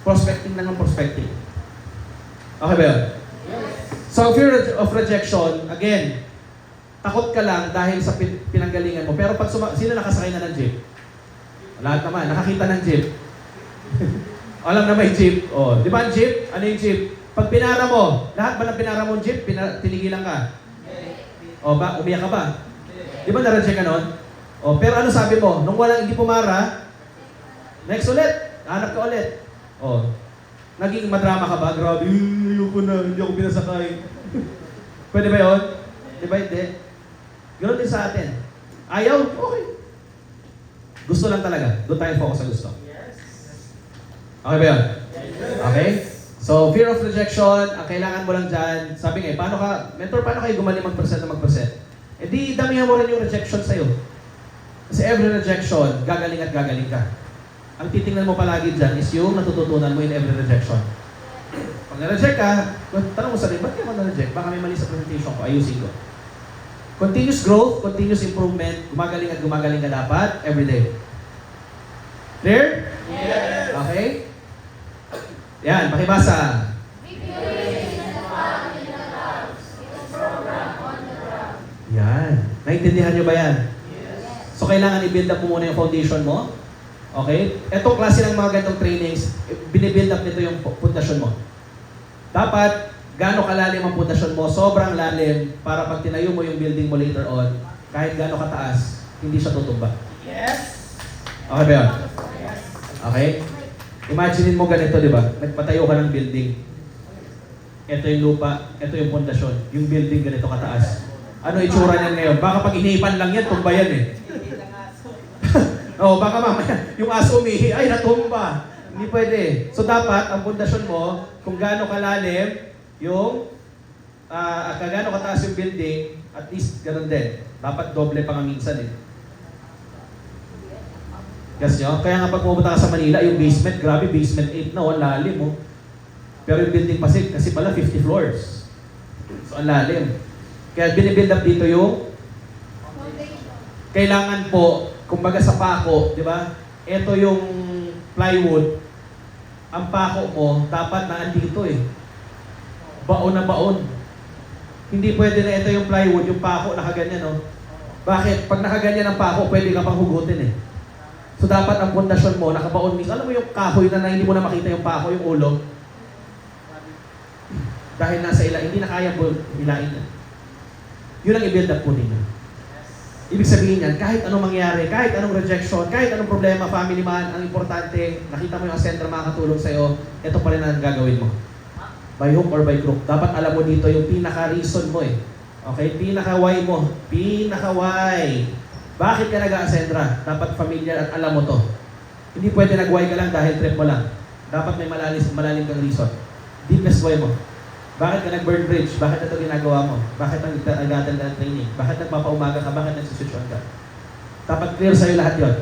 Prospecting lang ng prospecting. Okay ba yun? So, fear of rejection, again, takot ka lang dahil sa pinanggalingan mo. Pero pag sino nakasakay na ng jeep? Lahat naman, nakakita ng jeep. Alam na may jeep. Oh, di ba ang jeep? Ano yung jeep? Pag pinara mo, lahat ba ng pinara mo jeep, tinigilan ka? O ba, umiyak ka ba? Di ba na-reject ka nun? O, pero ano sabi mo? Nung walang hindi pumara, next ulit, hanap ka ulit. O, naging madrama ka ba? Grabe, ayoko na, hindi ako pinasakay. Pwede ba yun? Di ba hindi? Ganoon din sa atin. Ayaw? Okay. Gusto lang talaga. Doon tayo focus sa gusto. Okay ba yun? Okay? So, fear of rejection, ang kailangan mo lang dyan, sabi nga, paano ka, mentor, paano kayo gumaling mag-present na mag-present? Eh di, damihan mo rin yung rejection sa'yo. Kasi every rejection, gagaling at gagaling ka. Ang titingnan mo palagi dyan is yung natututunan mo in every rejection. Pag na-reject ka, tanong mo sa rin, ba't ka mo na-reject? Baka may mali sa presentation ko, ayusin ko. Continuous growth, continuous improvement, gumagaling at gumagaling ka dapat, everyday. Clear? Yes. Okay? Yan, pakibasa. Yan. Naintindihan nyo ba yan? So, kailangan i-build up mo muna yung foundation mo. Okay? Etong klase ng mga ganitong trainings, binibuild up nito yung pundasyon mo. Dapat, gaano kalalim ang pundasyon mo, sobrang lalim para pag tinayo mo yung building mo later on, kahit gaano kataas, hindi siya tutumba. Yes. Okay ba yun? Okay? Imaginin mo ganito, di ba? Nagpatayo ka ng building. Ito yung lupa, ito yung pundasyon. Yung building ganito kataas. Ano itsura niyan ngayon? Baka pag inipan lang yan, tumba yan eh. Oo, baka mamaya, yung aso umihi, ay natumba. Hindi pwede. So dapat, ang pundasyon mo, kung gaano kalalim, yung, gaano kataas yung building, at least ganun din. Dapat doble pa nga minsan eh. Guess nyo? Kaya nga pag pumunta ka sa Manila, yung basement, grabe, basement 8 na, ang lalim oh. Pero yung building kasi pala 50 floors. So ang lalim. Kaya binibuild up dito yung kailangan po, kumbaga sa pako, di ba? Ito yung plywood. Ang pako mo, dapat na andito eh. Baon na baon. Hindi pwede na ito yung plywood, yung pako nakaganyan, no? Bakit? Pag nakaganyan ang pako, pwede ka pang hugutin eh. So dapat ang pundasyon mo, nakabaon mismo. Alam mo yung kahoy na hindi mo na makita yung pako, yung ulo? Dahil nasa hindi na kaya po hilain yan. Yun ang i-build up po ninyo. Ibig sabihin yan, kahit anong mangyari, kahit anong rejection, kahit anong problema, family man, ang importante, nakita mo yung ascender makakatulong sa'yo, ito pa rin ang gagawin mo. By hook or by crook. Dapat alam mo dito yung pinaka-reason mo eh. Okay? Pinaka-why mo. Pinaka-why. Bakit ka nag-a-ascendra? Dapat familiar at alam mo to. Hindi pwede nag-why ka lang dahil trip mo lang. Dapat may malalim kang reason. Deepest why mo. Bakit ka nag-burn bridge? Bakit ito ginagawa mo? Bakit nag-attend ka ng training? Bakit nagpapaumaga ka? Bakit nagsusitsuan ka? Dapat clear sa'yo lahat yon.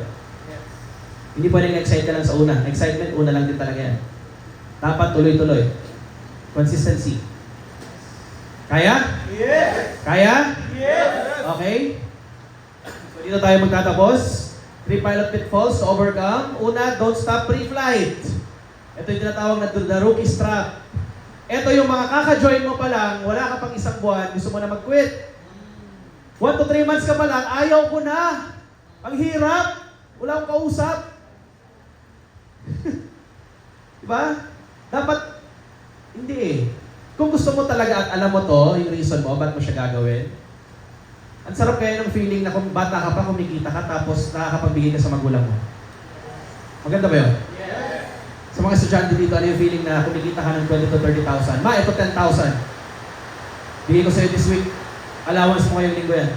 Hindi pwedeng excite ka lang sa una. Excitement, una lang din talaga yan. Dapat tuloy-tuloy. Consistency. Kaya? Yes! Kaya? Yes! Okay? So dito tayo magtatapos. 3 pilot pitfalls to overcome. Una, don't stop pre-flight. Ito yung tinatawag na the rookie strap. Ito yung mga kaka-join mo pa lang, wala ka pang isang buwan, gusto mo na mag-quit. 1 to 3 months ka pa lang, ayaw ko na. Ang hirap. Wala akong kausap. Diba? Dapat, hindi eh. Kung gusto mo talaga at alam mo to, yung reason mo, ba't mo siya gagawin? Ang sarap kaya ng feeling na kung bata ka pa, kumikita ka, tapos nakakapagbigay ka sa magulang mo. Maganda ba yun? Sa mga estudyante dito, ano yung feeling na kumikita ka ng 20 to 30,000? Ma, ito 10,000. Bigay ko sa'yo this week. Allowance mo ngayong linggo yan.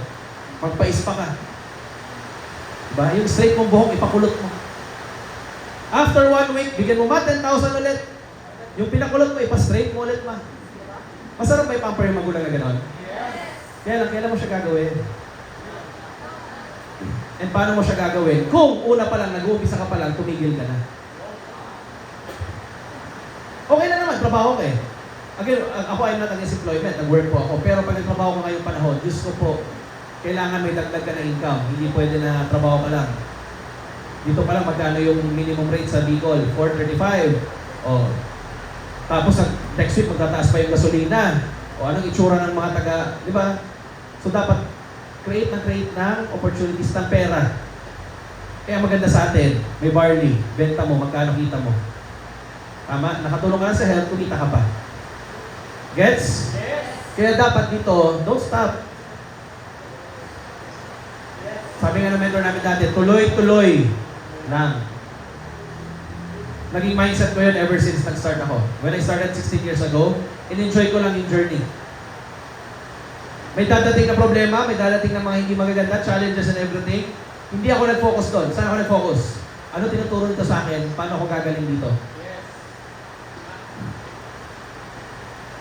Magpa-ispa ka. Diba? Yung straight mong buhok, ipakulot mo. After 1 week, bigyan mo ma, 10,000 ulit. Yung pinakulot mo, ipa-straight mo ulit ma. Masarap ba i-pamper yung magulang na gano'n? Kailan mo siya gagawin? And paano mo siya gagawin? Kung una pa lang, nag-uumpisa ka pa lang, tumigil ka na. Okay na naman, trabaho ka eh. Again, ako ay not against employment, nag-work po ako. Pero pag nagtrabaho ko ngayong panahon, Diyos ko po, kailangan may dagdag ka na income. Hindi pwede na trabaho ka lang. Dito pa lang, magkano yung minimum rate sa Bicol? 435. O, tapos next week, magtataas pa yung gasolina. O, anong itsura ng mga taga, di ba? So, dapat create ng opportunities ng pera. Kaya maganda sa atin, may barley, benta mo, magkano kita mo. Tama? Nakatulong ka lang sa health, kumita ka pa. Gets? Yes! Kaya dapat dito, don't stop. Sabi nga ng mentor namin dati, tuloy-tuloy lang. Naging mindset ko yun ever since nag-start ako. When I started 16 years ago, in-enjoy ko lang yung journey. May dadating na problema, may dadating na mga hindi magaganda, challenges and everything. Hindi ako nag-focus doon. Saan ako nag-focus? Ano tinuturo nito sa akin? Paano ako gagaling dito?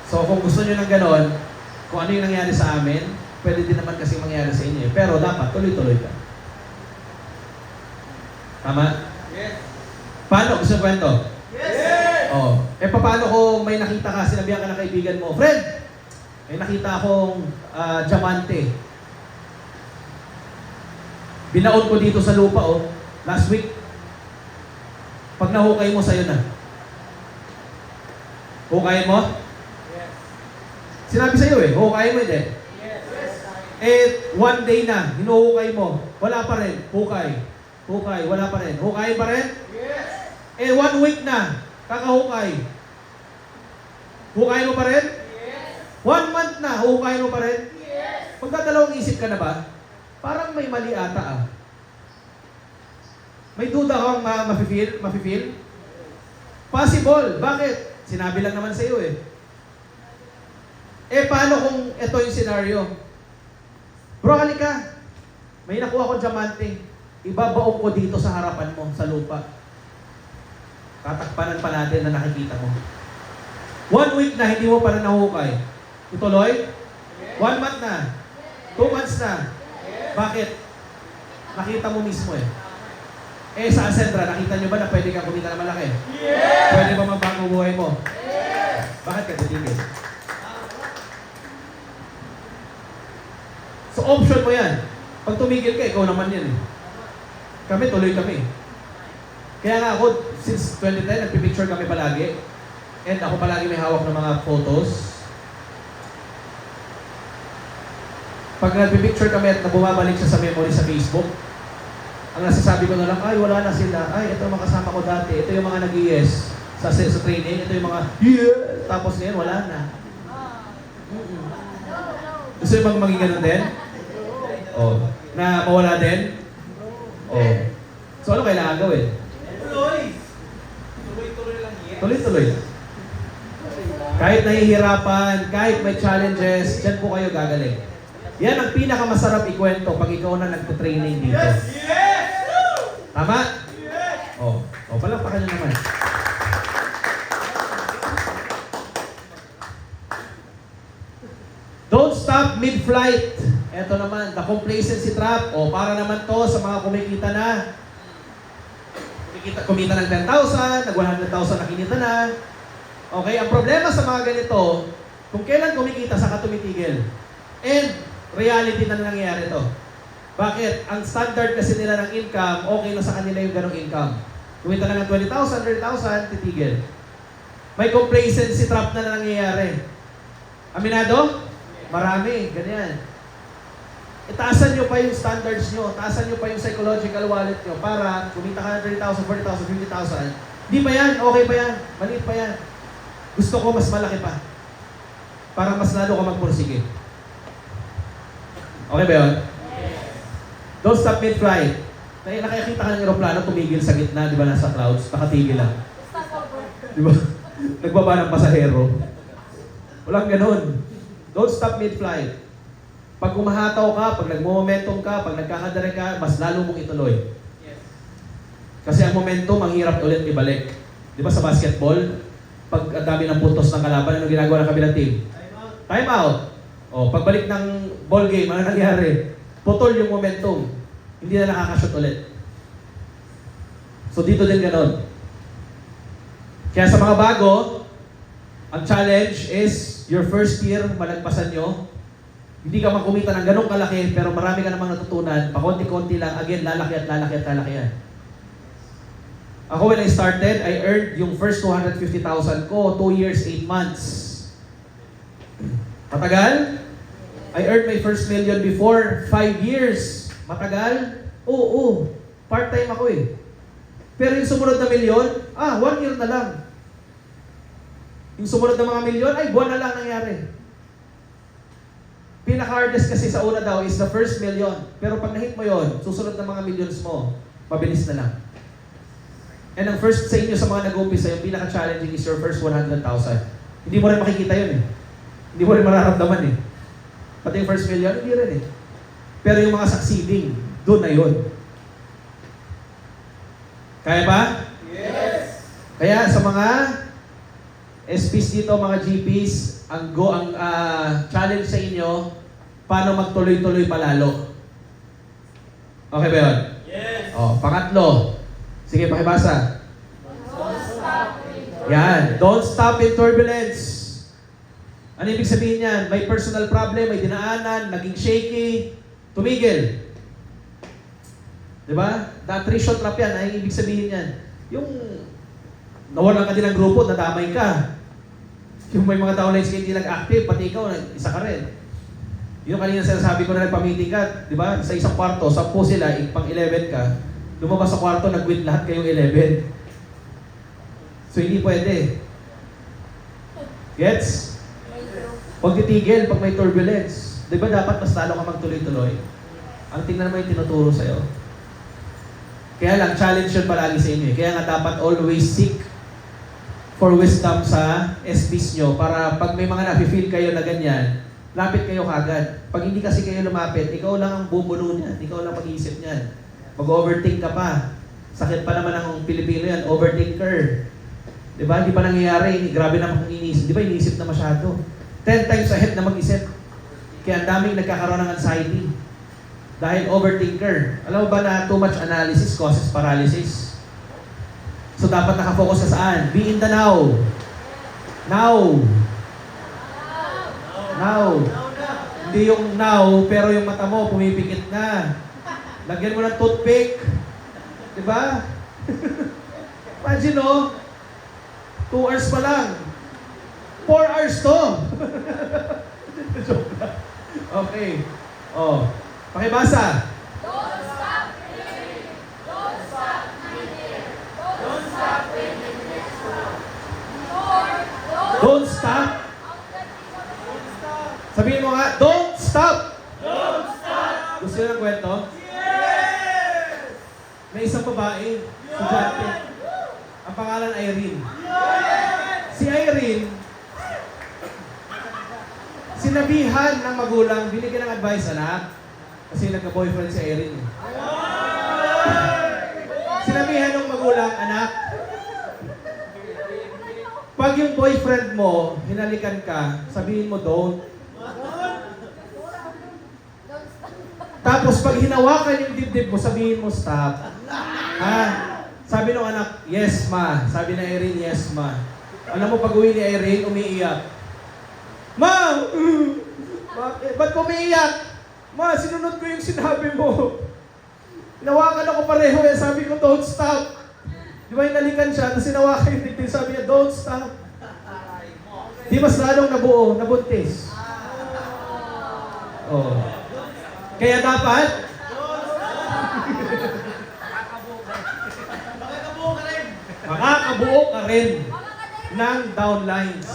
So kung gusto nyo ng ganon, kung ano yung nangyari sa amin, pwede din naman kasi mangyari sa inyo. Pero dapat, tuloy-tuloy ka. Tama? Yes! Paano? Gusto mo kwento? Yes! Oh. Paano kung may nakita ka, sinabihan ka ng kaibigan mo, Fred, may nakita akong diamante. Binaon ko dito sa lupa, oh, last week. Pag nahukay mo, sa'yo na. Hukay mo? Sinabi sa'yo eh, hukay mo hindi. Yes! One day na, hinuhukay mo, wala pa rin, hukay. Hukay, wala pa rin. Hukay pa rin? Yes! 1 week na, kakahukay. Hukay mo pa rin? Yes! 1 month na, hukay mo pa rin? Yes! Pagdadalawang isip ka na ba? Parang may mali ata ah. May duda kang mafe-feel? Possible. Bakit? Sinabi lang naman sa'yo eh. Paano kung ito yung scenario? Bro, halika. May nakuha ko diamante. Ibabaong ko dito sa harapan mo, sa lupa. Tatakpanan pa natin na nakikita mo. 1 week na, hindi mo pa na nahukay. Tutuloy? 1 month na. 2 months na. Bakit? Nakita mo mismo eh. Eh sa Ascendra, nakita nyo ba na pwede kang kumita na malaki? Yes! Pwede ba magbago buhay mo? Yes! Bakit ka titigil? So option mo yan. Pag tumigil ka, ikaw naman yan eh. Kami, tuloy kami. Kaya nga ako, since 2010, nagpipicture kami palagi. And ako palagi may hawak ng mga photos. Pag nagpipicture kami at bumabalik siya sa memory sa Facebook, ang nasasabi ko na lang, ay wala na sila. Ay, ito yung mga kasama ko dati. Ito yung mga nag-yes sa training. Ito yung mga, yeah! Tapos ngayon, wala na. Gusto yung mga maging ganun din? Oh. Na mawala din? Oh. So ano kailangan gawin? Tuloy! Tuloy-tuloy lang yan. Tuloy-tuloy. Kahit nahihirapan, kahit may challenges, dyan po kayo gagaling. Yan ang pinakamasarap ikwento pag ikaw na nagpo-training dito. Yes! Tama? Yes! Oh, palakpakan nyo naman. Don't stop mid-flight. Ito naman, the complacency trap. O, para naman to sa mga kumikita na. Kumita ng 10,000, nag 100,000 na kinita na. Okay, ang problema sa mga ganito, kung kailan kumikita, saka tumitigil. And, reality na nangyayari to. Bakit? Ang standard kasi nila ng income, okay na sa kanila yung ganong income. Kumita na ng 20,000, 30,000, titigil. May complacency trap na nangyayari. Aminado? Marami, ganyan. Itaasan nyo pa yung standards nyo, taasan nyo pa yung psychological wallet nyo para kumita ka ng 30,000, 40,000, 50,000. Di pa yan, okay pa yan, maliit pa yan. Gusto ko mas malaki pa. Para mas lalo ka magpursige. Okay ba yun? Don't stop mid-flight. Nakikita ka ng aeroplano, tumigil sa gitna, di ba, nasa clouds, nakatigil lang. Di ba? Nagbaba ng pasahero. Walang ganun. Don't stop mid-flight. Pag umahataw ka, pag nagmo-momentum ka, pag nagkakadare ka, mas lalo mong ituloy. Kasi ang momentum, ang hirap ulit ibalik. Di ba sa basketball, pag ang dami ng puntos ng kalaban, ano ginagawa ng kabilang team? Time out. O, pagbalik ng ball game, ano nangyari? Putol yung momentum. Hindi na nakakashoot ulit. So dito din ganon. Kaya sa mga bago, ang challenge is your first year, malagpasan nyo. Hindi ka makumita ng ganong kalaki, pero marami ka namang natutunan. Pakonti-konti lang, again, lalaki at lalaki at lalaki yan. Ako when I started, I earned yung first 250,000 ko, 2 years, 8 months. Matagal? I earned my first million before 5 years. Matagal? Oo. Part-time ako eh. Pero yung sumunod na milyon, 1 year na lang. Yung sumunod na mga milyon, buwan na lang nangyari. Pinaka-hardest kasi sa una daw is the first million. Pero pag na-hit mo yon, susunod na mga millions mo, mabilis na lang. And ang first sa inyo sa mga nag-umpisa, yung pinaka-challenging is your first 100,000. Hindi mo rin makikita yun eh. Hindi mo rin mararamdaman eh. Pati yung first million, hindi rin eh. Pero yung mga succeeding, doon na yun. Kaya ba? Yes! Kaya sa mga SPs dito, mga GPs, ang challenge sa inyo, paano magtuloy-tuloy palalo. Okay ba yun? Yes! Pangatlo. Sige, pakibasa. Don't stop it. Yan. Don't stop in turbulence. Ano ibig sabihin yan? May personal problem, may dinaanan, naging shaky, tumigil. Diba? The attrition trap yan. Ay ibig sabihin yan. Yung nawalan ka din ng grupo, nadamay ka. Yung may mga tao na hindi nag-active, pati ikaw, isa ka rin. Yung kanina sinasabi ko na nagpa-meeting ka, di ba? Sa isang kwarto, 10 sila, pang 11 ka, lumabas sa kwarto, nag-quit lahat kayong 11. So hindi pwede. Gets? Huwag titigil pag may turbulence. Di ba dapat mas lalo ka magtuloy-tuloy? Ang tingnan mo yung tinuturo sa'yo. Kaya lang, challenge yun palagi sa inyo. Kaya nga dapat always seek for wisdom sa SPs nyo para pag may mga nafe-feel kayo na ganyan, lapit kayo kagad. Pag hindi kasi kayo lumapit, ikaw lang ang bumuno niyan. Ikaw lang mag-iisip niyan. Mag-overthink ka pa. Sakit pa naman ang Pilipino yan, overthinker. Di ba? Hindi pa nangyayari. Grabe naman kung iniisip. Di ba? Iniisip na masyado. 10 times ahead na mag-isip. Kaya ang daming nagkakaroon ng anxiety. Dahil overthinker. Alam mo ba na too much analysis causes paralysis? So dapat nakafocus ka saan? Be in the now. Now. Now. Hindi yung now, pero yung mata mo pumipikit na. Lagyan mo ng toothpick. Diba? Imagine, 2 hours pa lang. 4 hours to. Joke lang. Okay. Pakibasa. Don't stop dreaming. Don't stop dreaming. Don't stop winning this world. Lord, Don't stop. Sabihin mo nga, don't stop. Don't stop. Gusto nyo ng kwento? Yes! May isang babae, estudyante. Ang pangalan Irene. Si Irene, sinabihan ng magulang, binigyan ng advice, anak. Kasi nagka-boyfriend si Irene. Sinabihan ng magulang, anak, pag yung boyfriend mo, hinalikan ka, sabihin mo don't. Tapos pag hinawakan yung dibdib mo, sabihin mo stop. Ha? Sabi ng anak, yes ma. Sabi na Irene, yes ma. Alam mo, pag uwi ni Irene, umiiyak. Ma! Bakit? Ba't ko umiiyak? Ma, sinunod ko yung sinabi mo. Hinawakan ako pareho eh. Sabi ko, don't stop. Di ba hinalikan siya? Tapos hinawakan yung dibdib. Sabi niya, don't stop. Di mas lalong nabuo, nabuntis. Oh. Kaya dapat, makakabuo ka rin ng downlines.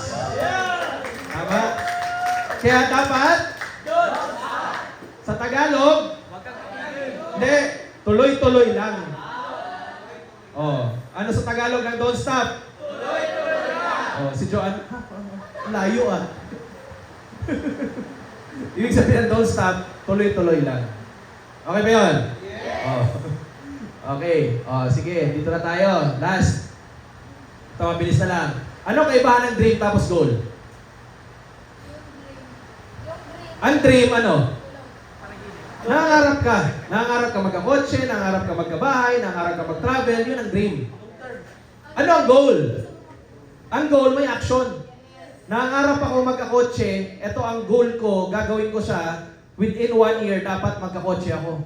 Tama? Kaya dapat, sa Tagalog, hindi, tuloy-tuloy lang. Ano sa Tagalog ng don't stop? Tuloy-tuloy lang. Si Joanne, layo ah. Ibig sabihin don't stop, tuloy-tuloy lang. Okay ba yun? Yes. Okay. Sige, dito na tayo. Last. Ito, mabilis na lang. Ano kaibahan ng dream tapos goal? Ang dream, ano? Nangangarap ka. Nangangarap ka magkakotse, nangangarap ka magkabahay, nangangarap ka mag-travel. Yun ang dream. Ano ang goal? Ang goal, may action. Nangangarap ako magkakotse, ito ang goal ko, gagawin ko siya, within 1 year, dapat magkakotse ako.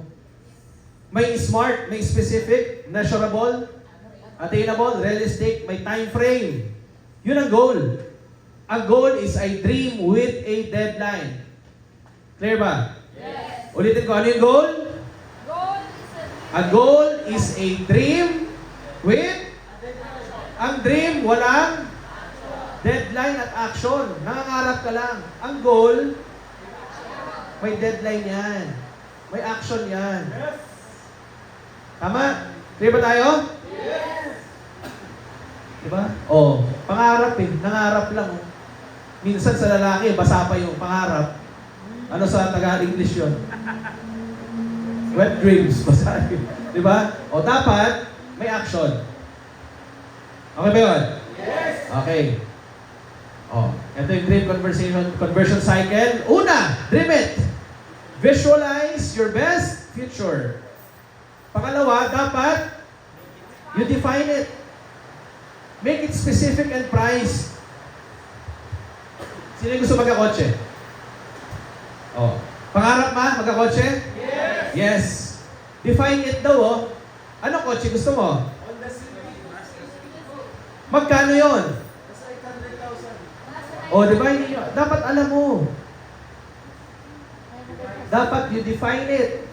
May smart, may specific, measurable, attainable, realistic, may time frame. Yun ang goal. Ang goal is a dream with a deadline. Clear ba? Yes. Ulitin ko, ano yung goal? Goal is a A goal is a dream with, ang dream, walang deadline at action. Nangangarap ka lang. Ang goal, may deadline yan. May action yan. Tama? Clear ba tayo? yes. Diba? Pangarap eh. Nangarap lang. Minsan sa lalaki, basa pa yung pangarap. Ano sa Taga-English yun? Wet dreams. Basa yun. Diba? Dapat, may action. Okay ba yun? Yes. Okay. Ito yung dream conversion cycle. Una, dream it. Visualize your best future. Pangalawa, dapat you define it. Make it specific and priced. Sino yung gusto magkakotse? Pangarap ma, magkakotse? Yes. Yes. Define it daw, Anong kotse gusto mo? Honda Civic. Magkano yon? Nasa 800,000. Di ba? Dapat alam mo. Dapat you define it.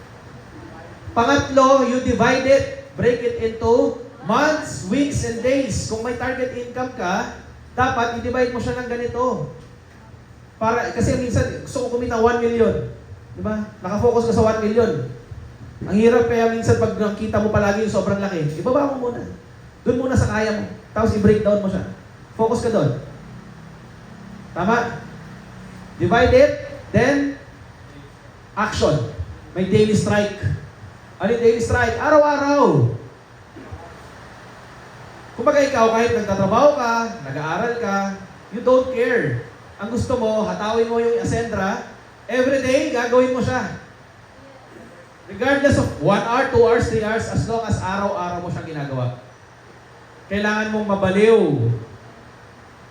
Pangatlo, you divide it. Break it into months, weeks, and days. Kung may target income ka, dapat i-divide mo siya ng ganito. Kasi minsan, gusto ko kumita 1 million. Di ba? Nakafocus ka sa 1 million. Ang hirap kaya minsan pag nakita mo palagi yung sobrang laki, ibaba mo muna. Doon muna sa kaya mo. Tapos i-breakdown mo siya. Focus ka doon. Tama? Divide it Then, action. May daily strike. Ano yung daily strike? Araw-araw. Kumbaga ikaw, kahit nagtatrabaho ka, nag-aaral ka, you don't care. Ang gusto mo, hatawin mo yung Ascendra, everyday, gagawin mo siya. Regardless of 1 hour, 2 hours, 3 hours, as long as araw-araw mo siyang ginagawa. Kailangan mong mabaliw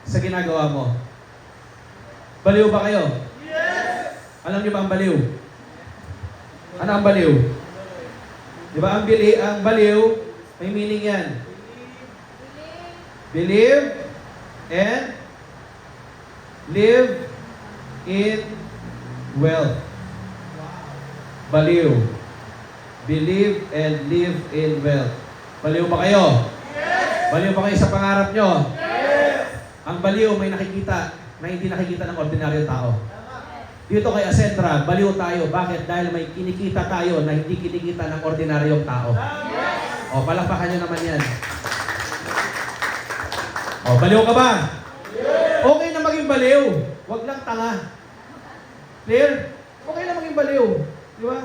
sa ginagawa mo. Baliw ba kayo? Yes! Alam niyo ba ang baliw? Ano ang baliw? Di ba ang baliw, may meaning yan. Believe and live in wealth. Baliw. Believe and live in wealth. Baliw ba kayo? Yes! Baliw ba kayo sa pangarap nyo? Yes! Ang baliw may nakikita na hindi nakikita ng ordinaryong tao. Dito kay Ascendra, baliw tayo. Bakit? Dahil may kinikita tayo na hindi kinikita ng ordinaryong tao. Yes! O, palakpakan nyo naman yan. O, baliw ka ba? Yes! Okay na maging baliw. Huwag lang tanga. Clear? Okay na maging baliw. Di ba?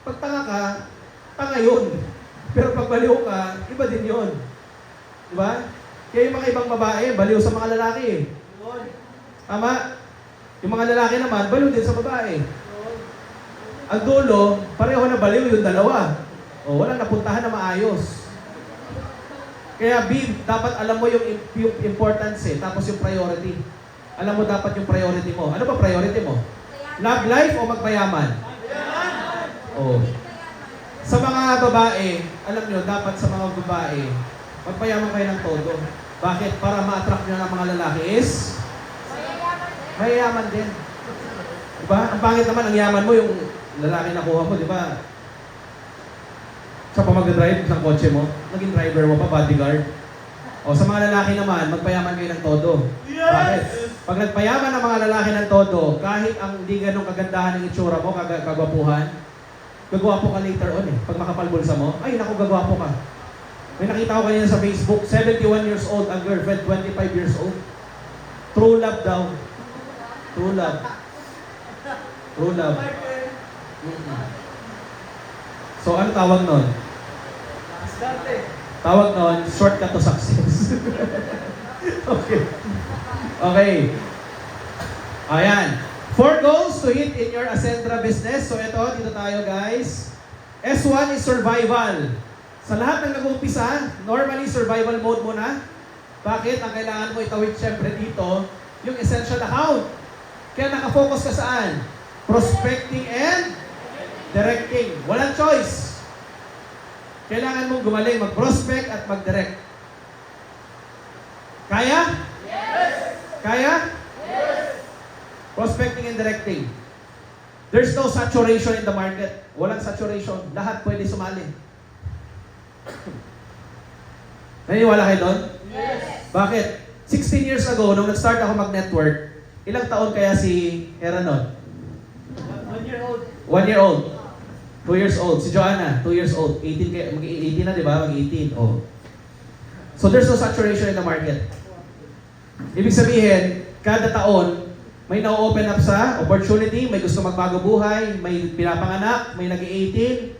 Pag tanga ka, tanga yun. Pero pag baliw ka, iba din yun. Di ba? Kaya yung mga ibang babae, baliw sa mga lalaki. Tama? Yung mga lalaki naman, baliw din sa babae. Ang dulo, pareho na baliw yung dalawa. O, walang napuntahan na maayos. Kaya dapat alam mo yung importance tapos yung priority. Alam mo dapat yung priority mo. Ano ba priority mo? Love life o magpayaman? Oh. Sa mga babae, alam nyo, dapat sa mga babae, magpayaman kayo ng todo. Bakit? Para ma-attract nyo ng mga lalaki is mayayaman din. Diba? Ang pangit naman, ang yaman mo, yung lalaki na kuha mo, diba? Sa pamag-drive ng kotse mo, naging driver mo pa, bodyguard. O sa mga lalaki naman, magpayaman kayo ng todo. Yes! Bakit? Pag nagpayaman ng mga lalaki ng todo, kahit ang hindi ganong kagandahan ng itsura mo, kagwapuhan, gagwapo ka later on eh. Pag makapalbulsa mo, ay naku, gagwapo ka. May nakita ko kanina sa Facebook, 71 years old, ang girlfriend, 25 years old. True love daw. True love. True love. So, ano tawag nun? Tawag nun, shortcut to success. Okay. Okay. Ayan. 4 goals to hit in your Ascendra business. So, dito tayo guys. S1 is survival. Sa lahat ng nag-uumpisa, normally survival mode muna. Bakit? Ang kailangan mo itawid syempre dito, yung essential account. Kaya nakafocus ka saan? Prospecting and directing. Walang choice. Kailangan mong gumaling, mag-prospect at mag-direct. Kaya? Yes! Kaya? Yes! Prospecting and directing. There's no saturation in the market. Walang saturation. Lahat pwede sumali. Naniniwala kayo doon? Yes! Bakit? 16 years ago, nung nag-start ako mag-network, ilang taon kaya si Eranon? 1 year old. 1 year old. 2 years old. Si Joanna, 2 years old. 18 kaya, mag-18 na, di ba? Mag-18. Oh. So there's no saturation in the market. Ibig sabihin, kada taon, may na-open up sa opportunity, may gusto magbago buhay, may pinapanganak, may nag-18,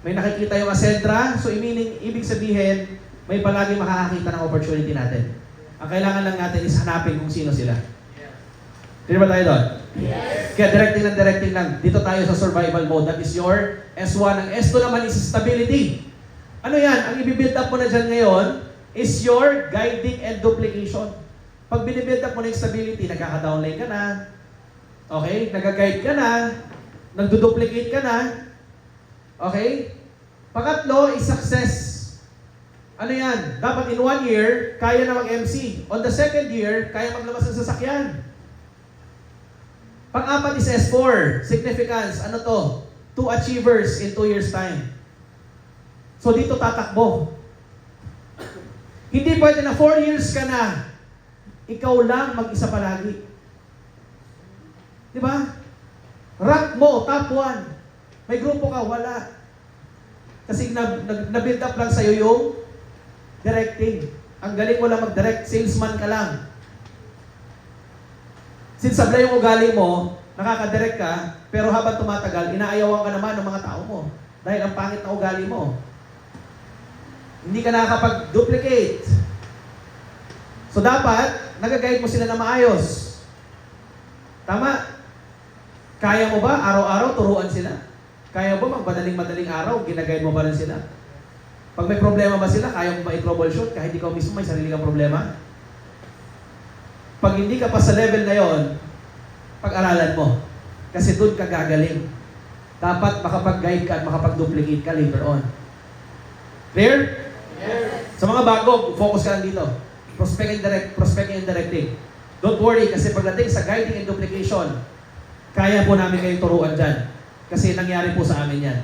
may nakikita yung Ascendra. So ibig sabihin, may palagi makakakita ng opportunity natin. Ang kailangan lang natin is hanapin kung sino sila. Hindi ba tayo doon? Yes! Kaya directing lang. Dito tayo sa survival mode. That is your S1. Ang S2 naman is stability. Ano yan? Ang i-build up mo na dyan ngayon is your guiding and duplication. Pag binibuild up mo na yung stability, nagkaka-downline ka na. Okay? Nag-guide ka na. Nagduduplicate ka na. Okay? Pangatlo is success. Ano yan? Dapat in 1 year, kaya na mag-MC. On the second year, kaya maglabas ng sasakyan. Pang-apat is S4, significance. Ano to? 2 achievers in 2 years' time. So dito tatakbo. Hindi pwede na 4 years ka na, ikaw lang mag-isa palagi. Di ba? Rank mo, top 1. May grupo ka, wala. Kasi na-build up lang sa'yo yung directing. Ang galing mo lang mag-direct, salesman ka lang. Since sablay yung ugali mo, nakakadirect ka, pero habang tumatagal, inaayawan ka naman ng mga tao mo. Dahil ang pangit na ugali mo. Hindi ka nakakapag-duplicate. So dapat, nag-guide mo sila na maayos. Tama? Kaya mo ba araw-araw turuan sila? Kaya mo ba magmadaling-madaling araw, ginaguide mo ba rin sila? Pag may problema ba sila, kaya mo ba i-troubleshoot kahit ikaw mismo may sarili kang problema? Pag hindi ka pa sa level na yon, pag-aralan mo. Kasi doon ka gagaling. Dapat makapag-guide ka at makapag-duplicate ka later on. Clear? Yes. Sa mga bago, focus ka lang dito. Prospecting and directing. Don't worry, kasi pagdating sa guiding and duplication, kaya po namin kayong turuan dyan. Kasi nangyari po sa amin yan.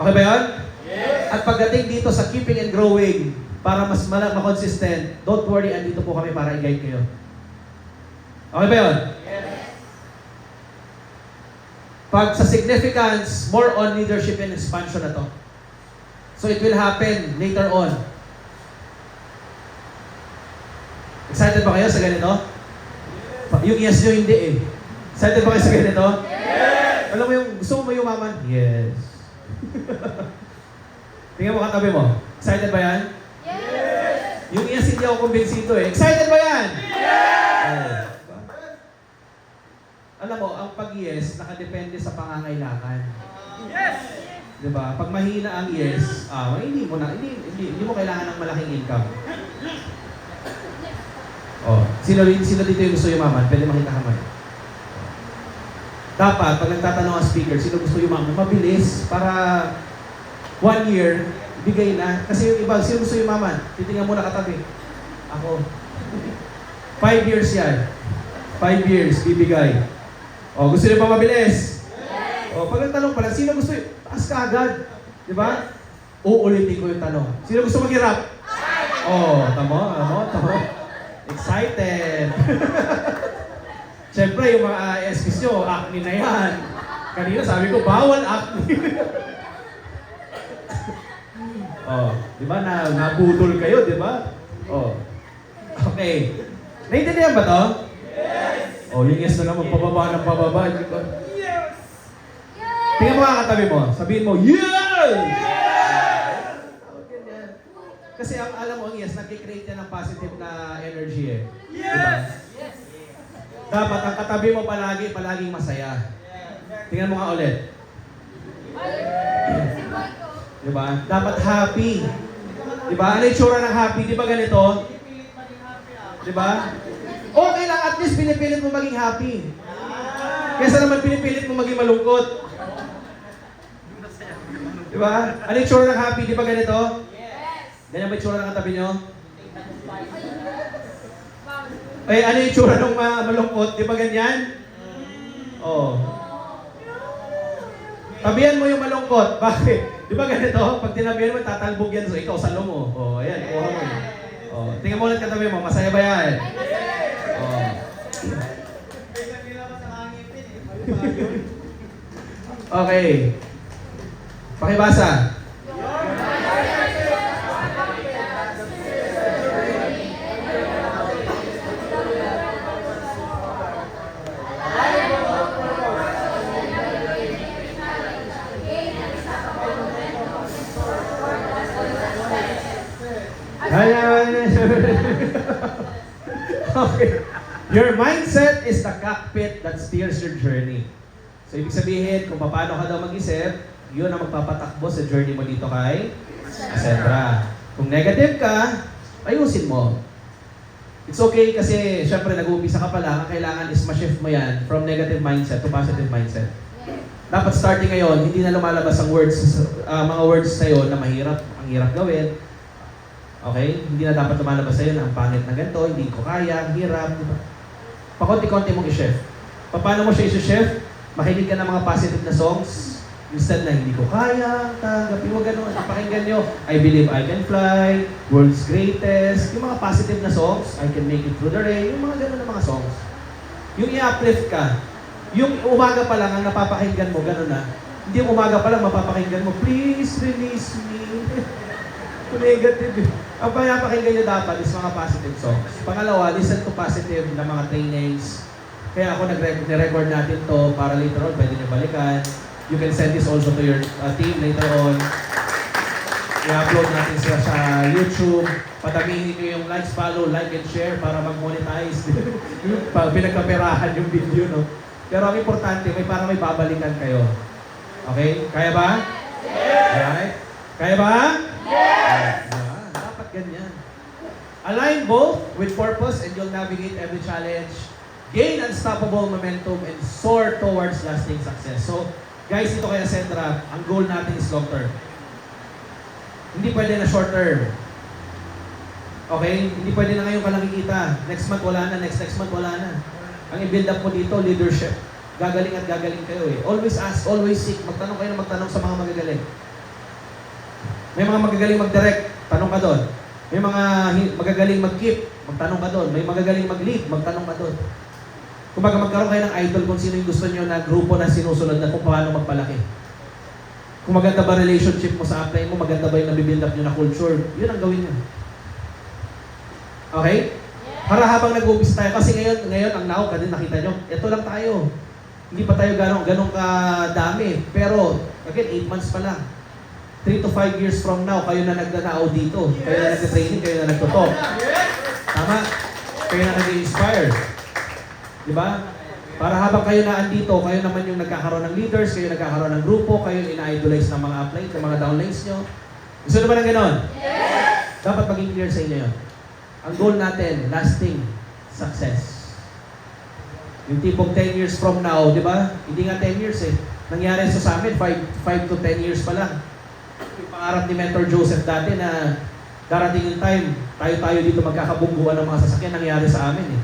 Okay ba yun? Yes. At pagdating dito sa keeping and growing, para mas makonsistent, don't worry, andito po kami para i-guide kayo. Okay ba yun? Yes. Pag sa significance, more on leadership and expansion na to. So it will happen later on. Excited ba kayo sa ganito? Yes. Yung yes nyo hindi eh. Excited ba kayo sa ganito? Yes! Alam mo yung, gusto mo yumaman? Yes. Tingnan mo katabi mo. Excited ba yan? Yes! Yung yes hindi ako kumbinsido eh. Excited ba yan? Yes! Alam mo, ang pag-yes, nakadepende sa pangangailangan. Yes! Diba? Pag mahina ang yes, hindi mo kailangan ng malaking income. Oh, sino dito yung gusto yumaman? Pwede makita ka man. Dapat, pag nagtatanong ang speaker, sino gusto yumaman? Mabilis, para 1 year, bigay na. Kasi yung iba, sino gusto yumaman? Titingnan mo na katabi. Ako. 5 years yan. 5 years, bibigay. Oh, gusto niyo pa mabilis? Yes! Oh, pag nagtanong pala, sino gusto yun? Taas ka agad. Di ba? Uulitin ko yung tanong. Sino gusto maghirap? Oh, tamo. Excited. Siyempre, yung mga SPs nyo, acne na yan. Kanina sabi ko, bawal acne. Oh, di ba? Nabudol kayo, di ba? Oh. Okay. Naintindihan ba to? Yes! Oh, yung yes na naman, pababa ng pababa. Yes! Tingnan mo ang katabi mo. Sabihin mo, yes! Yes! Kasi alam mo, ang yes, nag-create yan ng positive na energy eh. Yes! Diba? Yes! Dapat ang katabi mo palaging masaya. Tingnan mo nga ulit. Diba? Dapat happy. Diba? Ano yung tsura ng happy? Diba ganito? Diba? Okay lang, at least pinipilit mo maging happy. Kesa naman pinipilit mo maging malungkot. Diba? Ano yung tsura ng happy? Diba ganito? Ganyan ba yung tsura ng katabi nyo? Eh, ano yung tsura ng malungkot? Diba ganyan? Oh. Tabihan mo yung malungkot. Bakit? Di ba ganito? Pag tinabihan mo, tatalbog yan. So, ikaw, salo mo. Oh, ayan. Kuha mo yun. Oh, tingnan mo ulit katabi mo. Masaya ba yan? Oh. Okay. Pakibasa. Okay. Your mindset is the cockpit that steers your journey. So, ibig sabihin, kung paano ka daw mag-isip, yun ang magpapatakbo sa journey mo dito kay Ascendra. Kung negative ka, ayusin mo. It's okay kasi, syempre, nag-uumpisa ka pa lang, ang kailangan is ma-shift mo yan from negative mindset to positive mindset. Dapat starting ngayon, hindi na lumalabas ang words, mga words sa'yo na mahirap, ang hirap gawin. Okay? Hindi na dapat lumalabas sa'yo na ang pangit na ganito, hindi ko kaya, ang hirap, di ba? Pakunti-kunti mong i-shift. Paano mo siya i-shift? Makinig ka ng mga positive na songs. Instead na hindi ko kaya, tanggapin mo gano'n. Pakinggan nyo, I Believe I Can Fly, World's Greatest, yung mga positive na songs, I Can Make It Through the Rain, yung mga gano'n na mga songs. Yung i-uplift ka, yung umaga pa lang ang napapakinggan mo, gano'n na. Hindi yung umaga pa lang mapapakinggan mo, please release me. Negative. Ang pinapakinggan nyo dapat is mga positive songs. Pangalawa, listen to positive na mga trainings, Kaya ako nag-record natin to para later on, pwede nyo balikan. You can send this also to your team later on. I-upload natin siya sa YouTube. Padamihin nyo yung likes, follow, like, and share para mag-monetize. Pinagkaperahan yung video, no? Pero ang importante, parang may babalikan kayo. Okay? Kaya ba? Yes! Alright? Kaya ba? Yes! Dapat ganyan. Align both with purpose and you'll navigate every challenge, gain unstoppable momentum, and soar towards lasting success. So, guys, ito kaya Sentra, ang goal natin is long term. Hindi pwede na short term. Okay? Hindi pwede na ngayon ka lang kikita. Next month wala na, next month wala na. Ang i-build up mo dito, leadership. Gagaling at gagaling kayo eh. Always ask, always seek. Magtanong kayo na magtanong sa mga magagaling. May mga magagaling mag-direct, tanong ka doon. May mga magagaling mag-keep, magtanong ka doon. May magagaling mag-lead, magtanong ka doon. Kumbaga magkaroon kayo ng idol kung sino yung gusto nyo na grupo na sinusunod na kung paano magpalaki. Kung maganda ba relationship mo sa upline mo, maganda ba yung nabibuild up nyo na culture, yun ang gawin nyo. Okay? Para habang nag-umpisa tayo, kasi ngayon ang now, kanina nakita nyo, ito lang tayo. Hindi pa tayo ganong kadami. Pero, again, 8 months pa lang. 3 to 5 years from now, kayo na nagnanao dito. Kayo na nag-training, kayo na nagtutok. Tama? Kayo na nag-inspire. Diba? Para habang kayo na andito, kayo naman yung nagkakaroon ng leaders, kayo nagkakaroon ng grupo, kayo yung ina-idolize ng mga upline, ng mga downlines nyo. Gusto nyo ba ng ganon? Yes! Dapat maging clear sa inyo yun. Ang goal natin, lasting success. Yung tipong 10 years from now, di ba? Hindi nga 10 years eh. Nangyari sa amin, 5 to 10 years pa lang. Yung pangarap ni Mentor Joseph dati na darating yung time, tayo dito magkakabungguan ng mga sasakyan, nangyari sa amin eh.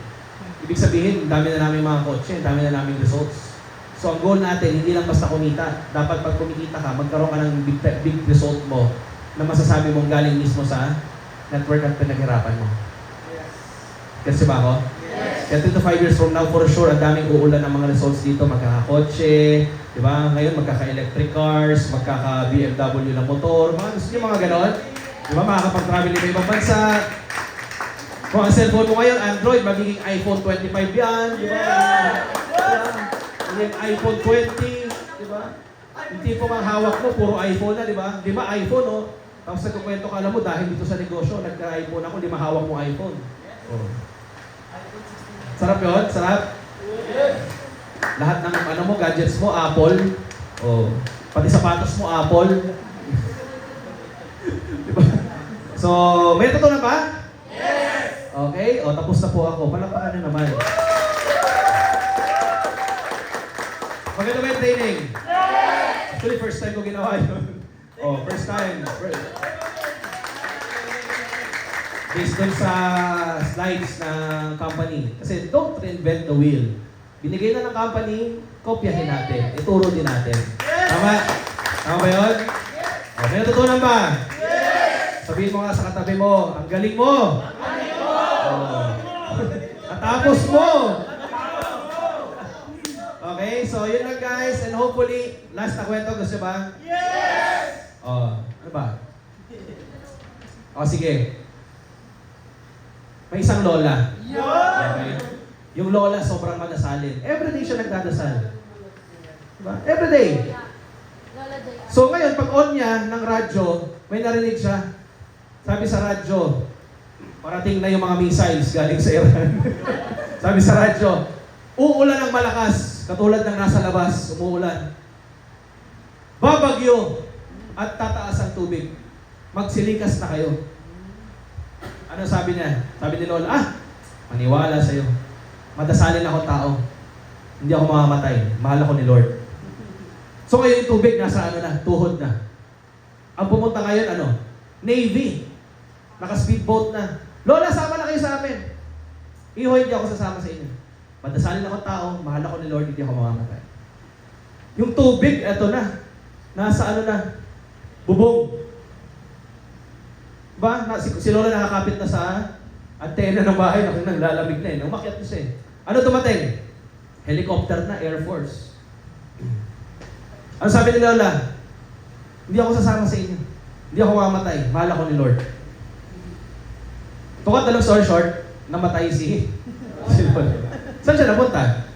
Ibig sabihin, dami na namin mga kotse, dami na namin results. So ang goal natin, hindi lang basta kumita. Dapat pag kumikita ka, magkaroon ka ng big result mo na masasabi mong galing mismo sa network at pinaghirapan mo. Kasi ba ako? Yes. Kaya 3 to 5 years from now, for sure, ang daming uulan ng mga results dito. Magkakakotse, di ba? Ngayon, magkaka-electric cars, magkaka-BMW na motor. Mga gusto nyo mga ganon? Di ba? Makakapag-travel sa ibang bansa. Kung ang cellphone mo ngayon, Android, magiging iPhone 25 yan. Di ba? Magiging iPhone 20. Di ba? Yung tipong ang hawak mo, puro iPhone na, di ba? Di ba iPhone, oh? Tapos nagkukwento ka, alam mo, dahil dito sa negosyo, nagka-iPhone ako, di mahawak mo iPhone. Oh. Sarap yun? Sarap? Lahat ng ano mo, gadgets mo, Apple. Oh. Pati sapatos mo, Apple. Diba? So, may natutunan ba? Yes! Okay, o tapos na po ako. Palakpakan na naman. Maganda ba yung training? Yes! Actually, first time ko ginawa yun. Oh, first time. Based doon sa slides ng company. Kasi don't reinvent the wheel. Binigay na ng company, kopyahin natin. Ituro din natin. Tama? Tama ba yun? May natutunan ba? Yes! Sabihin mo nga sa katabi mo, ang galing mo! Ang galing mo! Oh. Katapos mo! Okay, so yun lang guys. And hopefully, last na kwento, gusto ba? Yes! Oh, ano ba? Sige. May isang lola. Okay. Yung lola sobrang madasalin. Everyday siya nagdadasal. Diba? Everyday. So ngayon, pag on niya ng radyo, may narinig siya. Sabi sa radyo, parating na yung mga missiles galing sa Iran. Sabi sa radyo, uulan ng malakas, katulad ng nasa labas, umuulan. Babagyo at tataas ang tubig. Magsilikas na kayo. Ano sabi niya? Sabi ni Lola, maniwala sa'yo. Madasalin ako tao. Hindi ako mamamatay. Mahal ako ni Lord. So ngayon yung tubig nasa tuhod na. Ang pumunta ngayon, Navy. Naka-speedboat na. Lola, sama na kayo sa amin. Iho, hindi ako sasama sa inyo. Madasalin ako tao, mahal ako ni Lord, hindi ako mamamatay. Yung tubig, eto na. Nasa bubong. Ba? Si Lola nakakapit na sa antena ng bahay, naglalamig na eh. Umakyat na siya eh. Ano dumating? Helicopter na, Air Force. Ano sabi ni Lola? Hindi ako sasama sa inyo. Hindi ako mamatay. Mahal ako ni Lord. Tukat na lang story short, namatay si Lola. Saan siya napunta?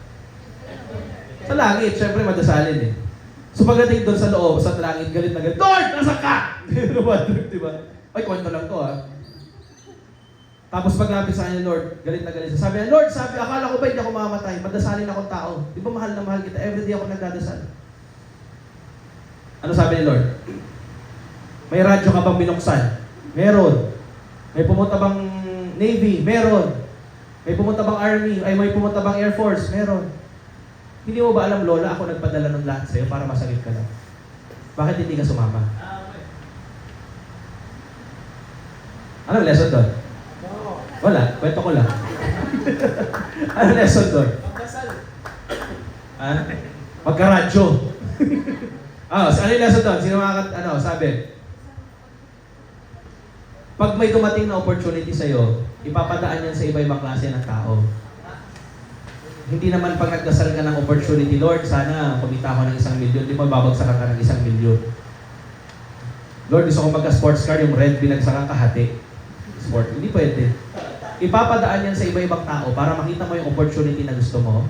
Sa langit, syempre madasalin eh. So pagdating doon sa loob, sa langit, galit na galit, Lord, nasa ka! Diba? Ay, kwento lang to ha. Tapos paglapit sa kanya, Lord, galit na galit siya. Sabi niya, Lord, akala ko ba hindi ako mamamatay? Madasalin akong tao. Di ba mahal na mahal kita? Everyday ako nagdadasal. Ano sabi ni Lord? May radyo ka bang binuksan? Meron. May pumunta bang Navy? Meron. May pumunta bang Army? Ay, may pumunta bang Air Force? Meron. Hindi mo ba alam, Lola, ako nagpadala ng lahat sa'yo para masagip ka lang? Bakit hindi ka sumama? Anong lesson doon? Wala, kwento ko lang. Anong lesson doon? Ah? Magkaradyo. Ano yung lesson doon? Sino sabi? Pag may dumating na opportunity sa'yo, ipapadaan yan sa iba-ibang klase ng tao. Hindi naman pag nagdasal ka ng opportunity, Lord, sana kumita ako ng 1 milyon, di ba babagsakan ka ng 1 milyon? Lord, gusto ko magka-sports car, yung red, binagsakan ka hati. Sport, hindi pwede. Ipapadaan yan sa iba-ibang tao para makita mo yung opportunity na gusto mo.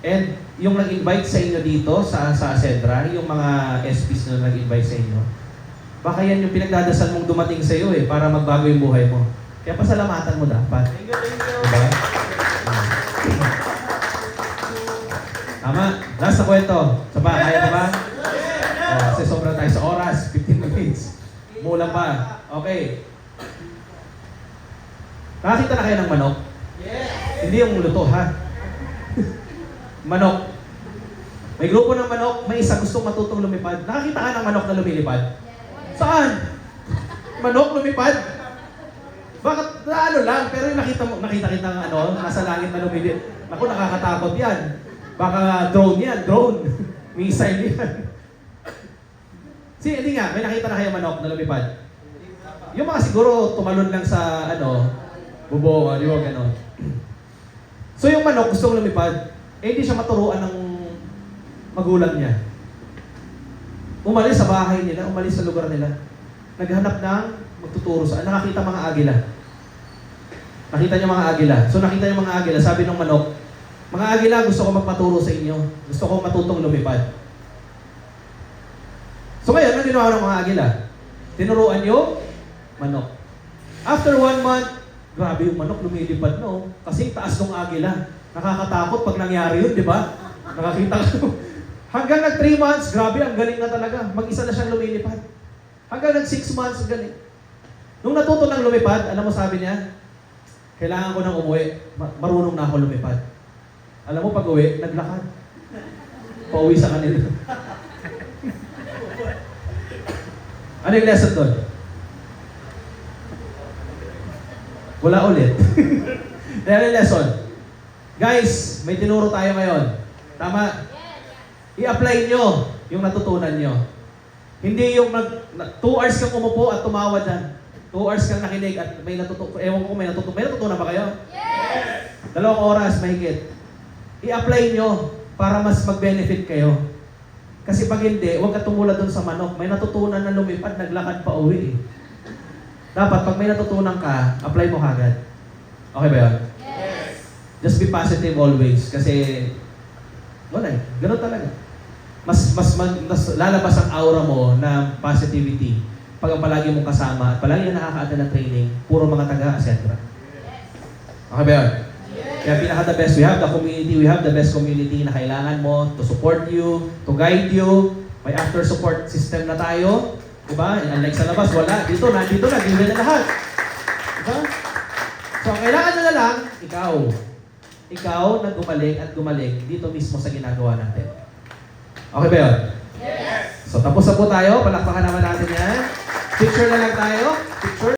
And yung nag-invite sa inyo dito, sa Asedra, yung mga SPs na nag-invite sa inyo, baka yan yung pinagdadasal mong dumating sa iyo para magbago yung buhay mo. Kaya pasalamatan mo dapat. Diba? Tama? Last na kwento. Sa ba? Kaya na ba? Kasi sobra tayo sa oras. 15 minutes. Mulang pa. Okay. Nakakita na kayo ng manok? Hindi yung luto, ha? Manok. May grupo ng manok, may isa gustong matutong lumipad. Nakakita ka ng manok na lumilipad? Saan? Manok lumipad? Bakit? Ano lang, pero yung nakita kita ng nasa langit na lumilipad. Naku, nakakatakot yan. Baka drone yan, drone. Missile yan. Hindi nga, may nakita na kayo manok na lumipad. Yung mga siguro tumalon lang sa bubong, di ba gano'n. So yung manok gustong lumipad, hindi siya maturuan ng magulang niya. Umalis sa bahay nila, umalis sa lugar nila. Naghanap ng magtuturo saan. Nakakita mga agila. Nakita niya mga agila. So nakita niya mga agila, sabi ng manok, mga agila, gusto ko magpaturo sa inyo. Gusto ko matutong lumipad. So ngayon, ano ginawa ng mga agila? Tinuruan yung manok. After 1 month, grabe yung manok lumilipad no. Kasi taas ng agila. Nakakatakot pag nangyari yun, di ba? Nakakita ko. Hanggang nag 3 months, grabe, ang galing na talaga. Mag-isa na siyang lumilipad. Hanggang nag 6 months, galing. Nung natuto ng lumipad, alam mo sabi niya, kailangan ko nang umuwi. Marunong na ako lumipad. Alam mo, pag uwi, naglakad. Pauwi sa kanila. Ano yung lesson doon? Wala ulit. Dahil yung lesson. Guys, may tinuro tayo ngayon. Tama? I-apply nyo yung natutunan nyo. Hindi yung 2 hours kang umupo at tumawa dyan. 2 hours kang nakinig at may natutunan. Ewan ko kung may natutunan. May natutunan ba kayo? Yes! 2 oras, mahigit. I-apply nyo para mas mag-benefit kayo. Kasi pag hindi, huwag ka tumula doon sa manok. May natutunan na lumipad, naglakad pa uwi. Dapat, pag may natutunan ka, apply mo kagad. Okay ba yun? Yes! Just be positive always. Kasi, wala eh. Ganun talaga. Mas lalabas ang aura mo na positivity pag ang palagi mong kasama at palagi na nakaka-attend ng training, puro mga taga-Asedra. Okay ba yun? Kaya pinaka-the best, we have the community, we have the best community na kailangan mo to support you, to guide you. May after support system na tayo. Diba? Unlike sa labas, wala. Nandito na, given na lahat. Diba? So, kailangan na lang, ikaw na gumaling at gumaling dito mismo sa ginagawa natin. Okay ba yun? Yes! So, tapos na po tayo. Palakpakan naman natin yan. Picture na lang tayo. Picture.